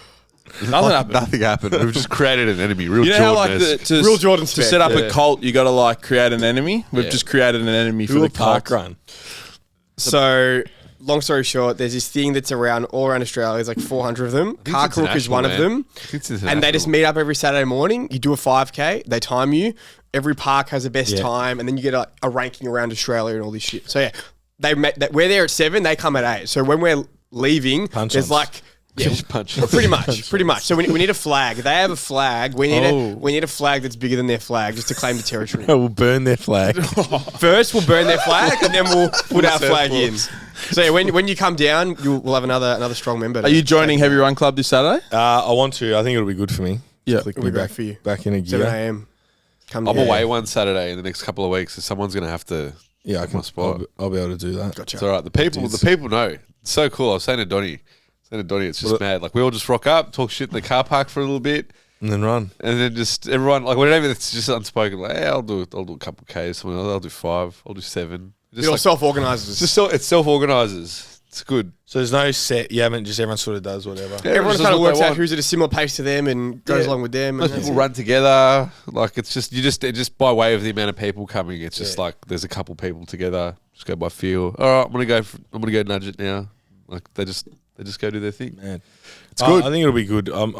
Nothing happened. Nothing happened. We've just created an enemy. Real You know how like Jordan-esque. Real Jordan to spec. set up Yeah. a cult, you got to like create an enemy. We've just created an enemy for Who the a cult. Parkrun? So, long story short, there's this thing that's all around Australia. There's like 400 of them. it's Car Crook is international, one of man. them. It's And they just international. meet up every Saturday morning. You do a 5K. They time you. Every park has a best Yeah. time. And then you get a ranking around Australia and all this shit. So, yeah, we're there at 7. They come at 8. So, when we're leaving, Punch-ons. there's like Fish punch. Pretty much. So we need a flag. They have a flag. We need a flag that's bigger than their flag just to claim the territory. We'll burn their flag. First, we'll burn their flag, and then we'll put our flag in. So yeah, when you come down, we'll have another strong member. Are you joining Heavy Run Club this Saturday? I want to. I think it'll be good for me. Yeah. Click It'll me be great for you. Back in a gear. 7 a.m. Come I'm down. away one Saturday in the next couple of weeks, so someone's going to have to Yeah, I take can. my spot. I'll be able to do that. Gotcha. It's all right. The people know. It's so cool. I was saying to Donnie, it's just mad. Like, we all just rock up, talk shit in the car park for a little bit, And then run. and then just everyone, like, whenever it's just unspoken, like, hey, I'll do a couple Ks, someone else, I'll do 5, I'll do 7. Just You're like, self-organisers. it's self-organisers. It's good. So there's no set. You haven't. Just everyone sort of does whatever. Yeah, Everyone just kind of what they works out want. who's at a similar pace to them and goes Yeah. along with them. Most And people run together. Like, it's just by way of the amount of people coming. It's just like there's a couple people together. Just go by feel. All right, I'm gonna go nudge it now. Like they just go do their thing. Man, It's good. I think it'll be good. I'm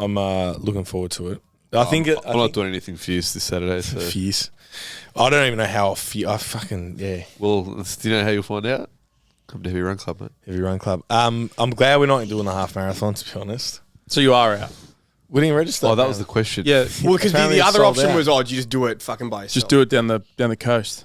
looking forward to it. I think I'm not doing anything fierce this Saturday. So. fierce. I don't even know how I feel. I fucking Well, do you know how you'll find out? Come to Heavy Run Club, mate. Heavy Run Club. I'm glad we're not doing the half marathon. To be honest, So you are out. we didn't register. Oh, that was the question. Yeah. Well, because Apparently the it's other sold option out. was, do you just do it fucking by yourself? Just do it down the coast.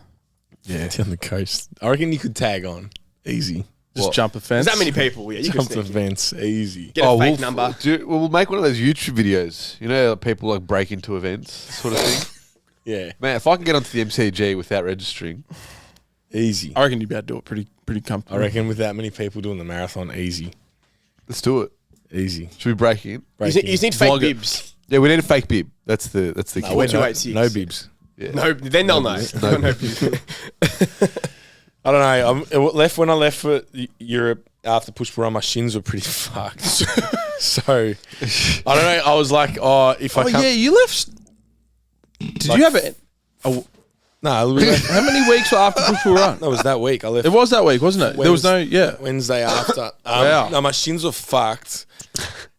down the coast. I reckon you could tag on easy. Just jump a fence. There's that many people. Yeah, you can Jump the sneak in. fence easy. Get a fake number. We'll make one of those YouTube videos. You know, people like break into events, sort of thing. Yeah, Man, if I can get onto the MCG without registering, easy. I reckon you'd be able to do it pretty I comfortably. reckon with that many people doing the marathon, easy, let's do it. easy. Should we break in? You just need fake Vlog it. bibs. Yeah, we need a fake bib. That's the key. Four, two, 8, 6. No bibs. Yeah. No, then they'll know. No bibs. I don't know. When I left for Europe after push pull run, my shins were pretty fucked. So I don't know. I was like, if I Oh come, yeah, you left. Did you have it? no, we left- How many weeks were after push pull run? that was that week. I left. It was that week, wasn't it? There was no. Yeah. Wednesday after. Wow. No, my shins were fucked,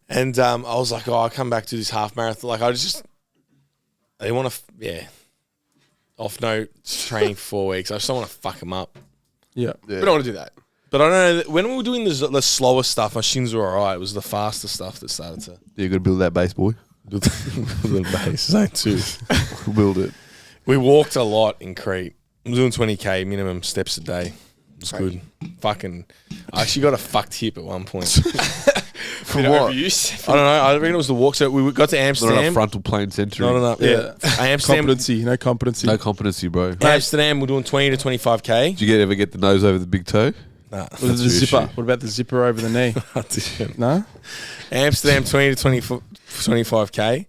and I was like, I'll come back to this half marathon. Like I didn't want to. Off note training for 4 weeks. I just don't want to fuck them up. Yeah. We don't want to do that. But I don't know. When we were doing the slower stuff, my shins were alright. It was the faster stuff that started to You got to build that base, boy. do the base. Zone 2. We'll build it. We walked a lot in Crete. I'm doing 20k minimum steps a day. It was good. Fucking, I actually got a fucked hip at one point. For what? Overuse. I don't know. I reckon it was the walk. So we got to Not Amsterdam. enough frontal plane center. Not enough. Yeah. Amsterdam. Competency. No competency. No competency, bro. Did Amsterdam. We're doing 20 to 25k. you ever get the nose over the big toe? Nah. What was the That's your zipper? issue. What about the zipper over the knee? I didn't. No. Amsterdam 20 to 25k.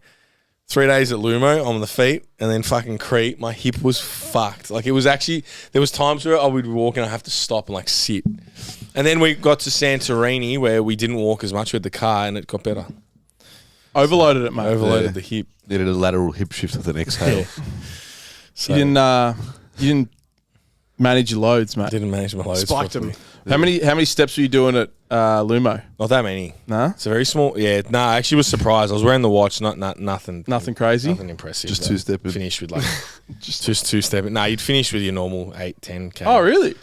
3 days at Lumo on the feet, and then fucking Crete. My hip was fucked. Like it was actually. There was times where I would be walking, I have to stop and like sit. And then we got to Santorini where we didn't walk as much with the car, and it got better. Overloaded it, mate. Overloaded Yeah. the hip. Needed a lateral hip shift with an exhale. Yeah. So You didn't manage your loads, mate. didn't manage my loads. Spiked properly. them. How many steps were you doing at Lumo? Not that many. Nah. It's a very small. Yeah, no, I actually was surprised. I was wearing the watch. Nothing. Nothing crazy. Nothing impressive. Just though. two-stepping. Finished with like just two-stepping. No, you'd finish with your normal 8-10k. Oh, really?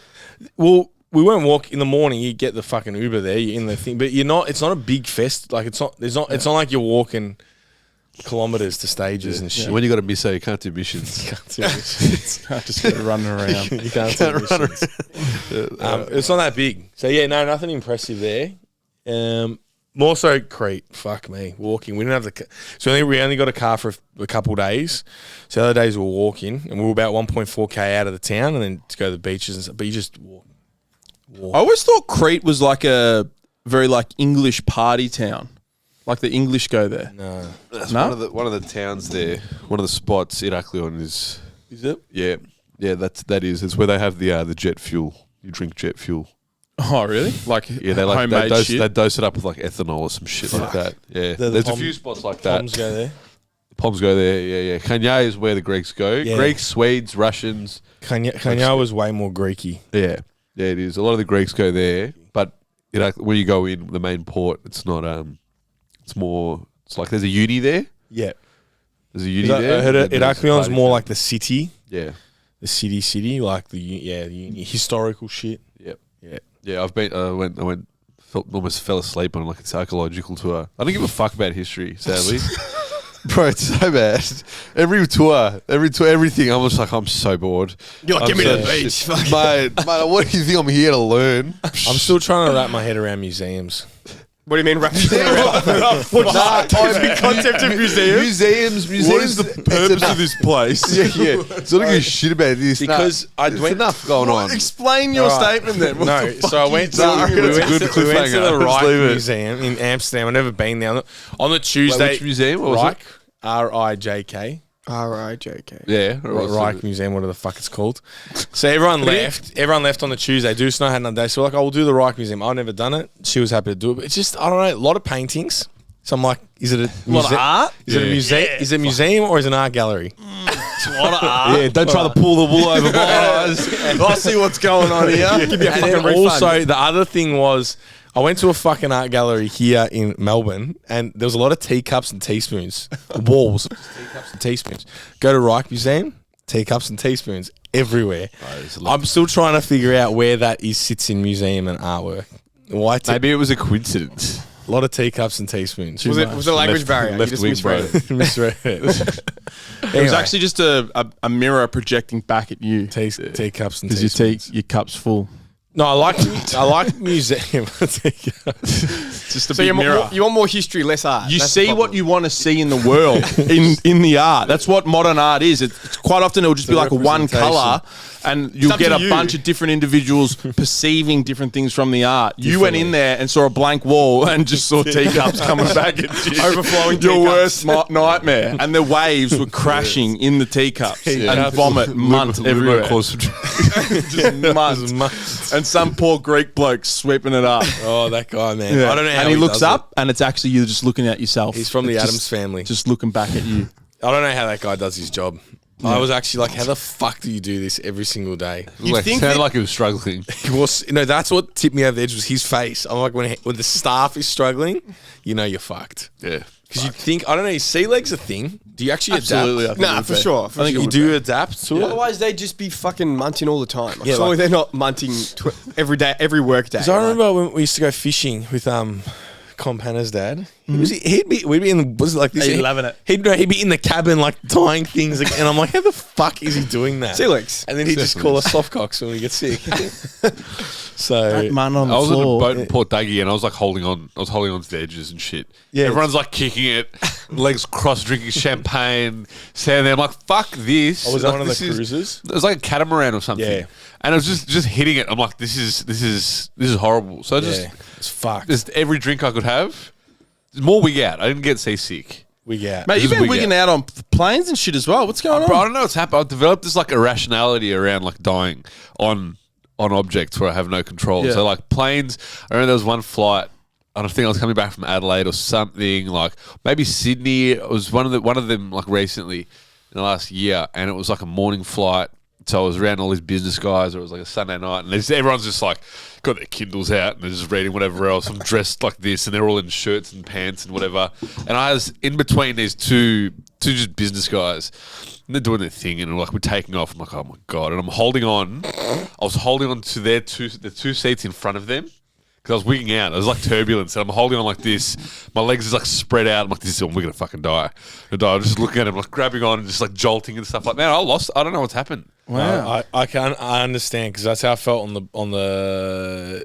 Well, we won't walk in the morning. You get the fucking Uber there. You're in the thing, but you're not. It's not a big fest. Like it's not. There's not. It's not like you're walking kilometers to stages and shit. When you got a misso, you can't do missions. You can't do this. Just go running around. You can't do missions. It's not that big. So yeah, no, nothing impressive there. More so Crete. Fuck me, walking. We didn't have the. So we only got a car for a couple of days. So the other days we were walking, and we were about 1.4k out of the town, and then to go to the beaches and stuff. But you just walk. I always thought Crete was like a very like English party town. Like the English go there. No. That's No? one of the towns there. One of the spots, Iraklion is. Is it? Yeah, that is. It's where they have the jet fuel. You drink jet fuel. Oh, really? Like Yeah, they like homemade they shit. dose it up with like ethanol or some shit like that. Yeah, The there's a Pom- few spots like that. Poms go there. Poms go there. Yeah. Kanye is where the Greeks go. Yeah. Greeks, Swedes, Russians. Kanye was way more Greeky. Yeah, it is. A lot of the Greeks go there, but when you go in the main port, it's not. It's more. It's like there's a uni there. Yeah. There's a uni I there. heard and then there's a Iraklion's party more town. like the city. Yeah. The city, like the historical shit. Yep. Yeah. Yeah, I've been. I went almost fell asleep on like a psychological tour. I don't give a fuck about history, sadly. Bro, it's so bad. Every tour, everything. I'm just like, I'm so bored. You're like, I'm get me to the so- beach. Mate, what do you think I'm here to learn? I'm still trying to wrap my head around museums. What do you mean, wrap your head around? What's the concept of museum? Museums. What is the purpose of this place? Yeah. So I don't give a shit about this. Because I There's went- enough going on. Explain your statement then. What No, the fuck so I you went to talking we about? went to the Let's Reich leave it. Museum in Amsterdam. I've never been there. On the Tuesday, which museum? What was Reich, R-I-J-K. R-I-J-K. Yeah. Reich Museum, whatever the fuck it's called. So everyone left. Everyone left on the Tuesday. Deuce and I had another day. So we're like, oh, we'll do the Reich Museum. I've never done it. She was happy to do it. But it's just, I don't know, a lot of paintings. So I'm like, is it a lot of art? Is it a museum? Is it a museum or is it an art gallery? It's a lot of art. Yeah, don't try to pull the wool over my eyes. I see what's going on here. Give me a And fucking then refund. also, the other thing was, I went to a fucking art gallery here in Melbourne, and there was a lot of teacups and teaspoons. Walls, teacups and teaspoons. Go to Reich Museum, teacups and teaspoons everywhere. I'm still trying to figure out where that sits in museum and artwork. Why? Maybe it was a coincidence. A lot of teacups and teaspoons. Was it a language barrier? left You just wing, misread bro. it. Misread it. It was actually just a mirror projecting back at you. Teacups and Because teaspoons. your cup's full. No, I like museum. Just a So big mirror. you want more history, less art. You That's the see problem. what you want to see in the world, in the art. That's what modern art is. It's quite often it'll just be like one color, and you'll up get to a you. bunch of different individuals perceiving different things from the art. You went in there and saw a blank wall and just saw teacups coming back at you, Overflowing your teacups. worst nightmare. And the waves were crashing in the teacups and vomit, munt everywhere. Just munt. And some poor Greek bloke sweeping it up. Oh, that guy, man. I don't know how And he looks does it. up, and it's actually you just looking at yourself. He's from the It's Addams just- family. just looking back at you. I don't know how that guy does his job. I was actually like, how the fuck do you do this every single day? Like, think sounded that- like he was struggling. He was, that's what tipped me over the edge was his face. I'm like, when the staff is struggling, you're fucked. Yeah. Because you think, I don't know, is sea legs a thing? Do you actually Absolutely, I adapt? think it Nah, would for be. sure. I think it You would do be. adapt to it? Otherwise, they'd just be fucking munting all the time. Like, Yeah, surely like- they're not munting every day, every work day. Because I remember when we used to go fishing with Compana's dad. We'd be in the, was it like this? He'd loving it. He'd be in the cabin like tying things, and I'm like, how the fuck is he doing that? Sea legs. And then he'd just call us soft cocks when we get sick. So Man on the I was on a floor. boat in Port Daggy and I was like holding on to the edges and shit. Yeah. Everyone's like kicking it, legs crossed, drinking champagne, standing there. I'm like, fuck this. I was like, on one of the this is- cruises. It was like a catamaran or something. Yeah. And I was just hitting it. I'm like, this is horrible. So I just It's fucked. just every drink I could have. More wig out. I didn't get seasick. We get. Mate, you've This is been wig wigging out on planes and shit as well. What's going Bro, I on? don't know what's happened. I've developed this like irrationality around like dying on objects where I have no control. Yeah. So like planes, I remember there was one flight. I don't think I was coming back from Adelaide or something, like maybe Sydney. It was one of them like recently in the last year, and it was like a morning flight. So I was around all these business guys, or it was like a Sunday night, and everyone's just like got their Kindles out and they're just reading whatever else. I'm dressed like this, and they're all in shirts and pants and whatever. And I was in between these two just business guys, and they're doing their thing, and like we're taking off. I'm like, oh my god! And I'm holding on. I was holding on to the two seats in front of them. Because I was wigging out. It was like turbulence. And I'm holding on like this. My legs is like spread out. I'm like, we're going to fucking die. I'm just looking at him, like grabbing on and just like jolting and stuff like that. I don't know what's happened. Wow. I understand because that's how I felt on the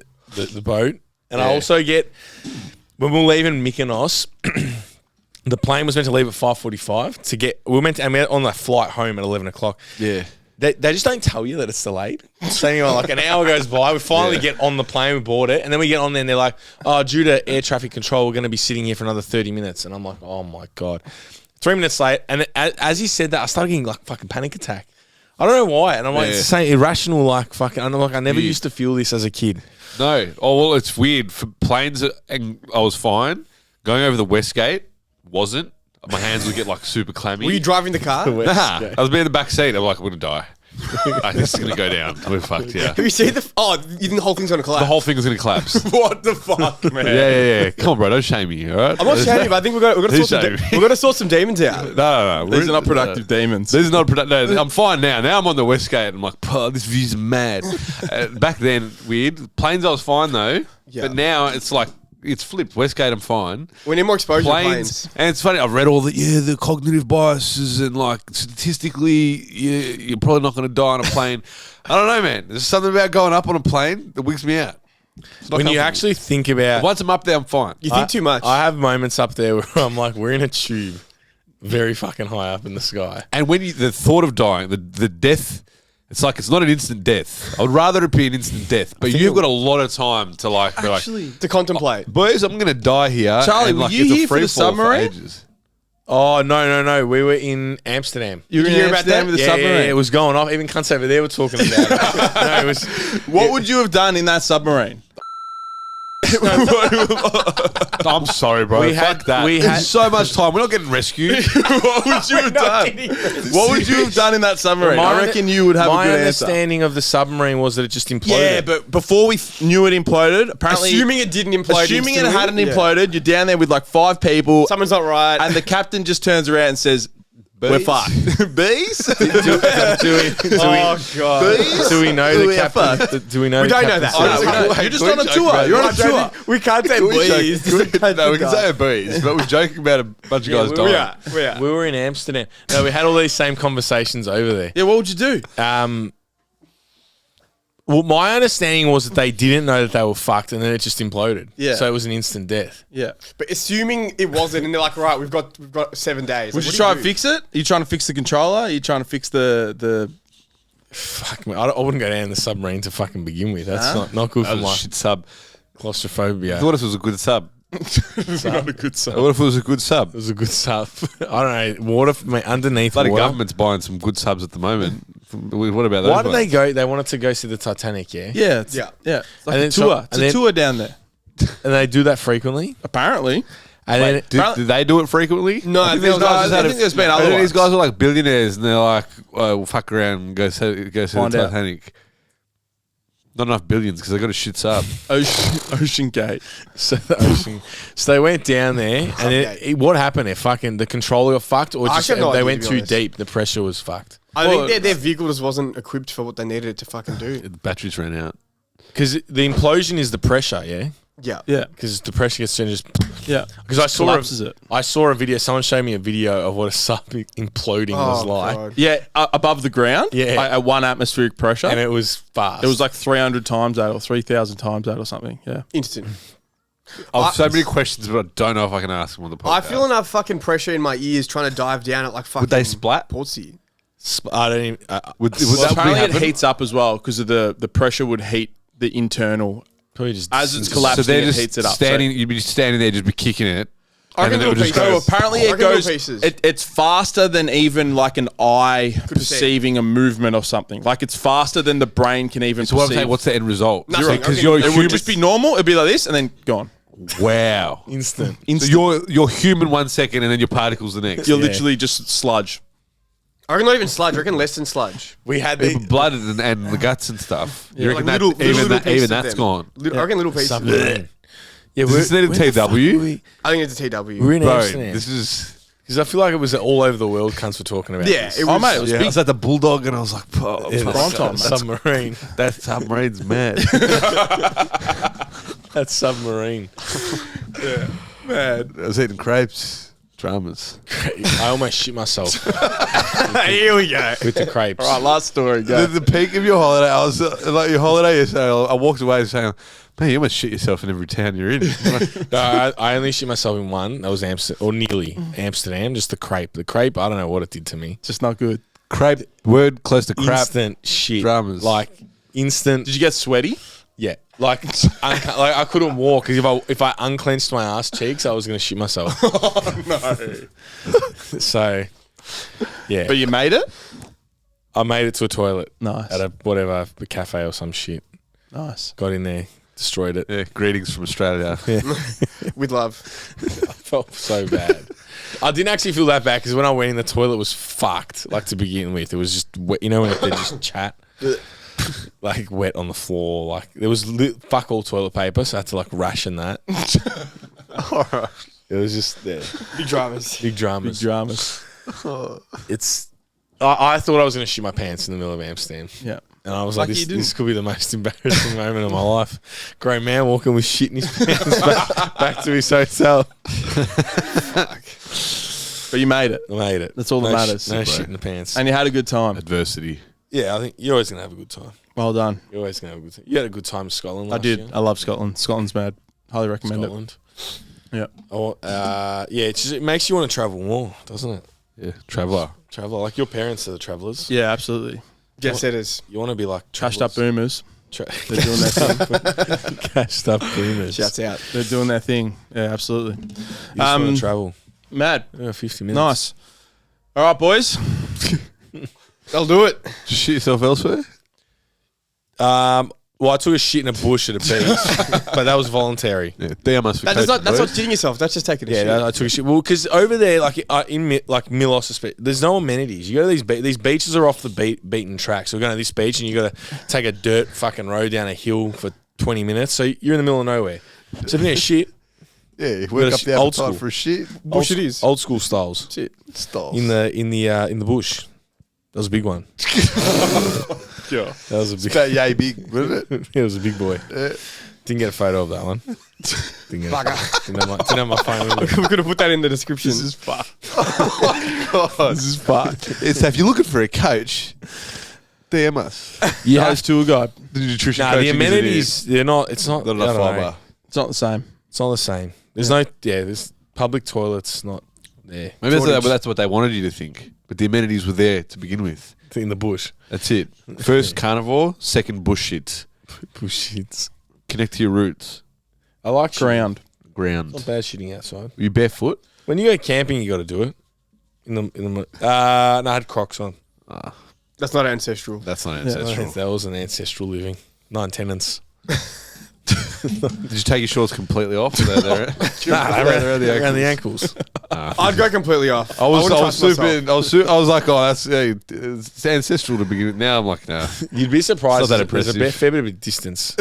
boat. And I Yeah. also get when we were leaving Mykonos, the plane was meant to leave at 5:45 to get. We were meant to, and we're on the flight home at 11 o'clock. Yeah. They just don't tell you that it's delayed. So anyway, like an hour goes by, we finally get on the plane, we board it, and then we get on there and they're like, oh, due to air traffic control, we're going to be sitting here for another 30 minutes. And I'm like, oh my God. 3 minutes late, and as he said that, I started getting like fucking panic attack. I don't know why. And I'm like, Yeah. it's the same irrational, like fucking, I'm like, I never Weird. used to feel this as a kid. No. Oh, well, it's weird. For planes, and I was fine. Going over the Westgate, wasn't. My hands would get like super clammy. Were you driving the car? Nah, I was being in the back seat. I'm like, I'm going to die. This is gonna go down. We're fucked. Yeah. Have you seen the? Oh, you think the whole thing's gonna collapse? The whole thing is gonna collapse. What the fuck, man? Yeah. Come on, bro. Don't shame me. All right. I'm not shaming, but I think we're gonna Who's sort shaming? we're gonna sort some demons out. No. These are not productive demons. This is not productive. No, I'm fine now. Now I'm on the Westgate and I'm like, this view's mad. Back then, weird. Planes, I was fine though. Yeah. But now it's like, it's flipped. Westgate, I'm fine. We need more exposure to planes. And it's funny, I've read all the cognitive biases and like statistically, you're probably not going to die on a plane. I don't know, man. There's something about going up on a plane that wigs me out. When you actually think about, Once I'm up there, I'm fine. You think too much. I have moments up there where I'm like, we're in a tube, very fucking high up in the sky. And when the thought of dying, the death, it's like it's not an instant death. I would rather it be an instant death, but you've got a lot of time to like be like, to contemplate. boys, I'm going to die here. Charlie, and, were like, you it's a here for free the fall submarine? ages. Oh no! We were in Amsterdam. You were in hear about Amsterdam that? with the Yeah, submarine. it was going off. Even cunts over there were talking about it. No, it was. What would you have done in that submarine? I'm sorry, bro. We Fuck had- that. we There's had- so much time. We're not getting rescued. What would you have done? What would you have done in that submarine? I reckon you would have a My good answer. understanding of the submarine was that it just imploded. Yeah, but before we knew it imploded, apparently, Assuming it didn't implode. assuming it instantly, hadn't yeah. imploded, you're down there with like 5 people, Someone's not right. and the captain just turns around and says, "We're fucked." Bees? Oh god! Do we know We the are captain? Do we know? We the don't know captain's that. name? Oh, no, you're just on a tour. You're on a tour. We can't say We please. no, we can say a bees, but we're joking about a bunch of guys dying. We are. We were in Amsterdam. No, we had all these same conversations over there. Yeah, what would you do? Well, my understanding was that they didn't know that they were fucked, and then it just imploded. Yeah. So it was an instant death. Yeah. But assuming it wasn't, and they're like, right, we've got 7 days. Would Like, you what try do and fix it? Are you trying to fix the controller? Are you trying to fix the Fuck me, I wouldn't go down the submarine to fucking begin with. That's not good for That was my a shit sub. claustrophobia. What if it was a good sub? not a good sub? What if it was a good sub? It was a good sub. I don't know. Water, underneath Bloody water. government's buying some good subs at the moment. What about those? Why did they ones? go? They wanted to go see the Titanic, yeah? Yeah. Yeah. Yeah. It's like And a then tour. and It's a then- tour down there. And they do that frequently. Apparently. And then Did they do it frequently? No, I think these guys- I think there's been other These ones. guys are like billionaires, and they're like, we'll fuck around and go see the Find out. Titanic. Not enough billions because they got a shit sub. Oceangate. so the ocean. So they went down there, and Okay. what happened? It fucking the controller got fucked, or I just actually have no they idea, went to be too honest. deep. The pressure was fucked. I think their vehicle just wasn't equipped for what they needed it to fucking do. The batteries ran out. Because the implosion is the pressure, yeah. Yeah. Yeah. Because the pressure gets to just. Yeah. Because I saw Collapses it. I saw a video. Someone showed me a video of what a sub imploding was like, God. Yeah. Above the ground. Yeah. At 1 atmospheric pressure. and it was fast. It was like 300 times that or 3,000 times that or something. Yeah. Instant. I have so many questions, but I don't know if I can ask them on the podcast. I feel enough fucking pressure in my ears trying to dive down at like fucking. Would they splat? Portsea. I don't even. Would Well, that apparently it happen? heats up as well because of the pressure would heat the internal. Probably just As it's So collapsing, they're it just heats it up. standing. You'd be standing there, just be kicking it. I And reckon then it would little just pieces. So apparently I it reckon little goes. pieces. It's faster than even like an eye Could see. perceiving a movement of something. Like it's faster than the brain can even So what I'm perceive. saying, what's the end result? Nothing. Because Okay. you're It human. would just be normal. It'd be like this and then gone. Wow. instant. So you're human 1 second, and then your particles the next. You're literally just sludge. I reckon not even sludge. I reckon less than sludge. We had Even the blood and the guts and stuff. You reckon Like that, little even pieces that's of them. gone? I reckon little pieces. submarine. Yeah, Does this need a where the fuck TW? were we? I think it's a TW. We're in Bro, Amsterdam. this is. Because I feel like it was all over the world. Cunts were talking about. Yeah, this. it Oh was. mate, it was Yeah, I big. was at the Bulldog, and I was like, oh, Yeah, prime time, mate. submarine. that submarine's mad. That's submarine. Man, I was eating crepes. Dramas. I almost shit myself Here we go. with the crepes. All right, last story. Go. The peak of your holiday, I was like your holiday yesterday. I walked away saying, "Man, you must shit yourself in every town you're in." No, I only shit myself in one. That was Amsterdam, or nearly Amsterdam. Just the crepe. The crepe. I don't know what it did to me. Just not good. Crepe word close to crap. Instant shit. dramas. Like instant. Did you get sweaty? Yeah. Like, like I couldn't walk because if I unclenched my ass cheeks, I was gonna shit myself. No. So, yeah. But you made it? I made it to a toilet Nice. at a cafe or some shit. Nice. Got in there, destroyed it. Yeah, greetings from Australia. Yeah. With love. I felt so bad. I didn't actually feel that bad because when I went in, the toilet was fucked. Like to begin with, it was just wet. You know when they just chat, like wet on the floor. Like there was fuck all toilet paper, so I had to like ration that. Alright. It was just Big dramas. big dramas. Dramas. It's. I thought I was going to shit my pants in the middle of Amsterdam. Yeah. And I was Lucky like, you didn't. this could be the most embarrassing moment of my life. Grown man walking with shit in his pants back to his hotel. But you made it. I made it. That's all that No matters. No Bro. shit in the pants. And you had a good time. Adversity. Yeah, I think you're always going to have a good time. Well done. You're always going to have a good time. You had a good time in Scotland I last did. year. I love Scotland. Scotland's mad. Highly recommend Scotland. it. Yeah. Oh, yeah, it makes you want to travel more, doesn't it? Yeah, traveller. Traveler. Like your parents are the travellers. Yeah, absolutely. Jet setters. You want to be like Cashed up boomers. They're They're doing their thing. cashed up boomers. Shouts out. They're doing their thing. Yeah, absolutely. You just want to travel. Mad. Yeah, 50 minutes. Nice. All right, boys. I'll do it. Just shit yourself elsewhere? Well, I took a shit in a bush at a beach, but that was voluntary. Yeah, damn us for That's coaching, not boys. shitting yourself. That's just taking a shit. Yeah, I took a shit. Well, because over there, like like Milos, there's no amenities. You go to these beaches are off the beaten track. So we're going to this beach, and you got to take a dirt fucking road down a hill for 20 minutes. So you're in the middle of nowhere. So if you need a shit, Yeah, you But work it's up the old appetite school. for a shit. Bush it is. old school styles Shit. Styles. in the bush. That was a big one. Sure. That was a big. About yay big, wasn't it? It was a big boy. Didn't get a photo of that one. Didn't have my phone with me. We're going to put that in the description. This is fucked. God. This is fucked. So if you're looking for a coach, DM us. You have tour guide. The nutrition Nah, coaching the is amenities, they're not. It's not. not I enough don't know. fibre. It's not the same. It's not the same. There's no. Yeah, there's public toilets not there. Maybe that's what they wanted you to think. But the amenities were there to begin with. In the bush. That's it. First carnivore, second bush shit. Bush shits. Connect to your roots. I like Ground. Ground. Not bad shitting outside. Were you barefoot? When you go camping, you got to do it. No, I had Crocs on. That's not ancestral. That's not ancestral. That was an ancestral living. 9 tenants. Did you take your shorts completely off? Or they're there? Around the ankles. I'd go completely off. I was wouldn't trust myself. I was like, oh, that's it's ancestral to begin with. Now I'm like, nah. You'd be surprised. It's not that there's a impressive. fair bit of a distance.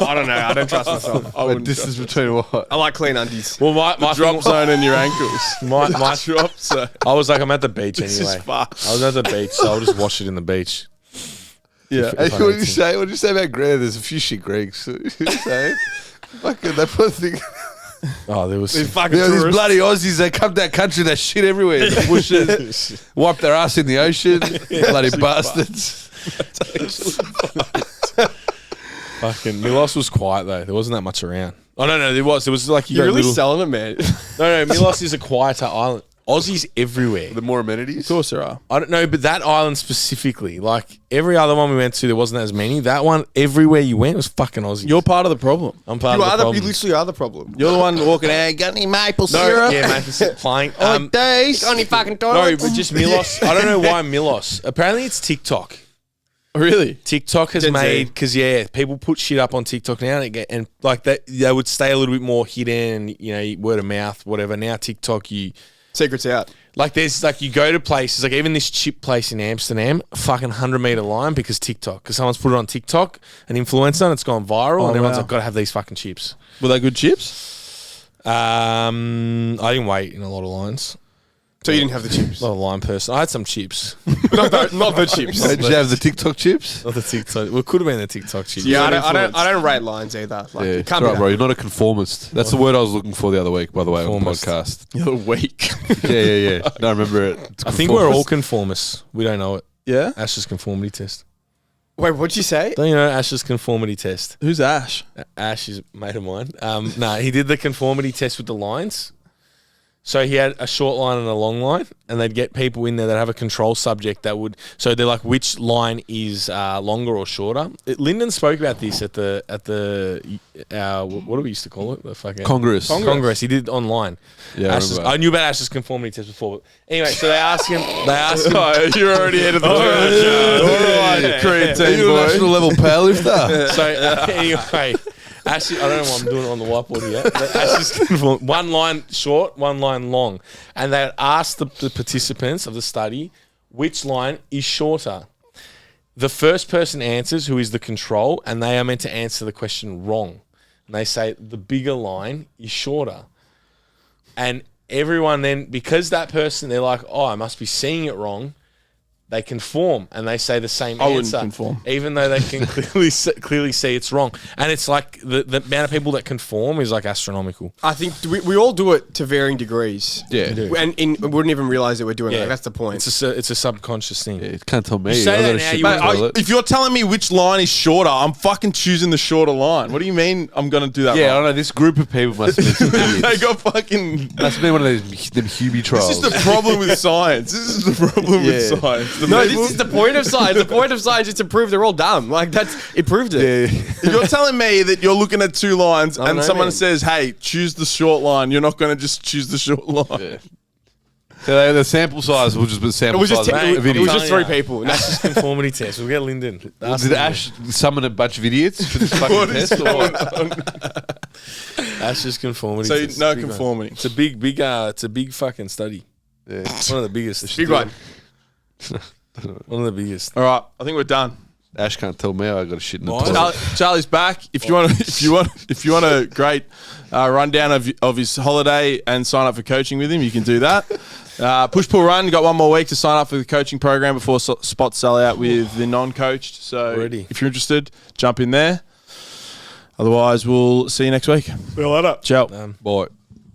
I don't know. I don't trust myself. I wouldn't Distance between what? I like clean undies. Well, my drop zone in your ankles. My Drop zone. I was like, I'm at the beach This anyway. is fucked. I was at the beach, so I'll just wash it in the beach. Yeah. Hey, what did you say? What did you say about Greg? There's a few shit Gregs. What did you say? Fucking that poor thing. Oh, there was. Fucking These tourists. bloody Aussies, they come to that country, they shit everywhere. In the bushes, wipe their ass in the ocean. Bloody bastards. Fucking Milos was quiet though. There wasn't that much around. Oh no, there was. There was like You're got really little- selling it, man. No, Milos is a quieter island. Aussies everywhere. The more amenities. Of course there are. I don't know, but that island specifically, like every other one we went to, there wasn't as many. That one, everywhere you went, was fucking Aussie. You're part of the problem. I'm part You of the problem. you literally are the problem. You're the one walking out. Got any maple No, syrup? yeah, mate, playing. Days. Only fucking No, toilet. but just Milos. I don't know why Milos. Apparently, it's TikTok. Really? TikTok has Gen Z. made because people put shit up on TikTok now and like that they would stay a little bit more hidden, word of mouth, whatever. Now TikTok, Secrets out. like there's like you go to places like even this chip place in Amsterdam, fucking 100-meter line because TikTok, because someone's put it on TikTok, an influencer, and it's gone viral, and everyone's wow. like, gotta have these fucking chips. Were they good chips? I didn't wait in a lot of lines. So you didn't have the chips. Not a line person. I had some chips. not the chips. Did you have the TikTok chips? Not the TikTok. Well, it could have been the TikTok chips. Yeah, I don't rate lines either. Like, Yeah, it it's can't right, be bro. that. You're not a conformist. That's the word I was looking for the other week, by the way, on the Conformist. podcast. You're weak. Yeah. No, I remember it. It's I think we're all conformist. conformists. We don't know it. Yeah? Ash's conformity test. Wait, what'd you say? Don't you know Ash's conformity test? Who's Ash? Ash is a mate of mine. No, he did the conformity test with the lines. So he had a short line and a long line, and they'd get people in there that have a control subject that would. So they're like, which line is longer or shorter? Lyndon spoke about this at the what do we used to call it? The fucking Congress. Congress. He did it online. Yeah, I Ash's, remember. I knew about Ash's conformity test before. But anyway, so they asked him. Oh, you're already ahead of the curve. All right, creatine boy. National level powerlifter. So anyway, Actually, I don't know why I'm doing it on the whiteboard yet. But Ash is confirmed. One line short, one line long. And they asked the participants of the study which line is shorter. The first person answers, who is the control, and they are meant to answer the question wrong. And they say the bigger line is shorter. And everyone then, because that person, they're like, oh, I must be seeing it wrong. They conform and they say the same answer. wouldn't conform. Even though they can clearly see it's wrong. And it's like the amount of people that conform is like astronomical. I think we all do it to varying degrees. Yeah. do. We wouldn't even realize that we're doing it. Yeah. Like, that's the point. It's a subconscious thing. You can't tell me. say I that got a now, shit you my won't- toilet. If you're telling me which line is shorter, I'm fucking choosing the shorter line. What do you mean I'm going to do that Yeah, I wrong? don't know. This group of people must have been some They idiots. got fucking... Must have been one of those them Hubie trials. This is the problem with science. This is the problem with Yeah. science. The No, people- this is the point of science. The point of science is to prove they're all dumb. Like, it proved it. You're telling me that you're looking at two lines I and know, someone man. says, hey, choose the short line. You're not going to just choose the short line. Yeah. So the sample size was just the It sample was just size of it was idiots. just three people. That's just conformity test. We'll get Lyndon. Did Ash summon a bunch of idiots for this fucking What is test? Or going what? on? That's just conformity So test. no Big one. conformity. It's a big fucking study. Yeah. One of the biggest. Big one. One of the biggest. All right, I think we're done. Ash can't tell me I got a shit in the Why? toilet. Charlie's back. If you want a great rundown of his holiday and sign up for coaching with him, you can do that. Push pull run. Got one more week to sign up for the coaching program before spots sell out with the non-coached. So Already. if you're interested, jump in there. Otherwise, we'll see you next week. See you later. Ciao. Boy.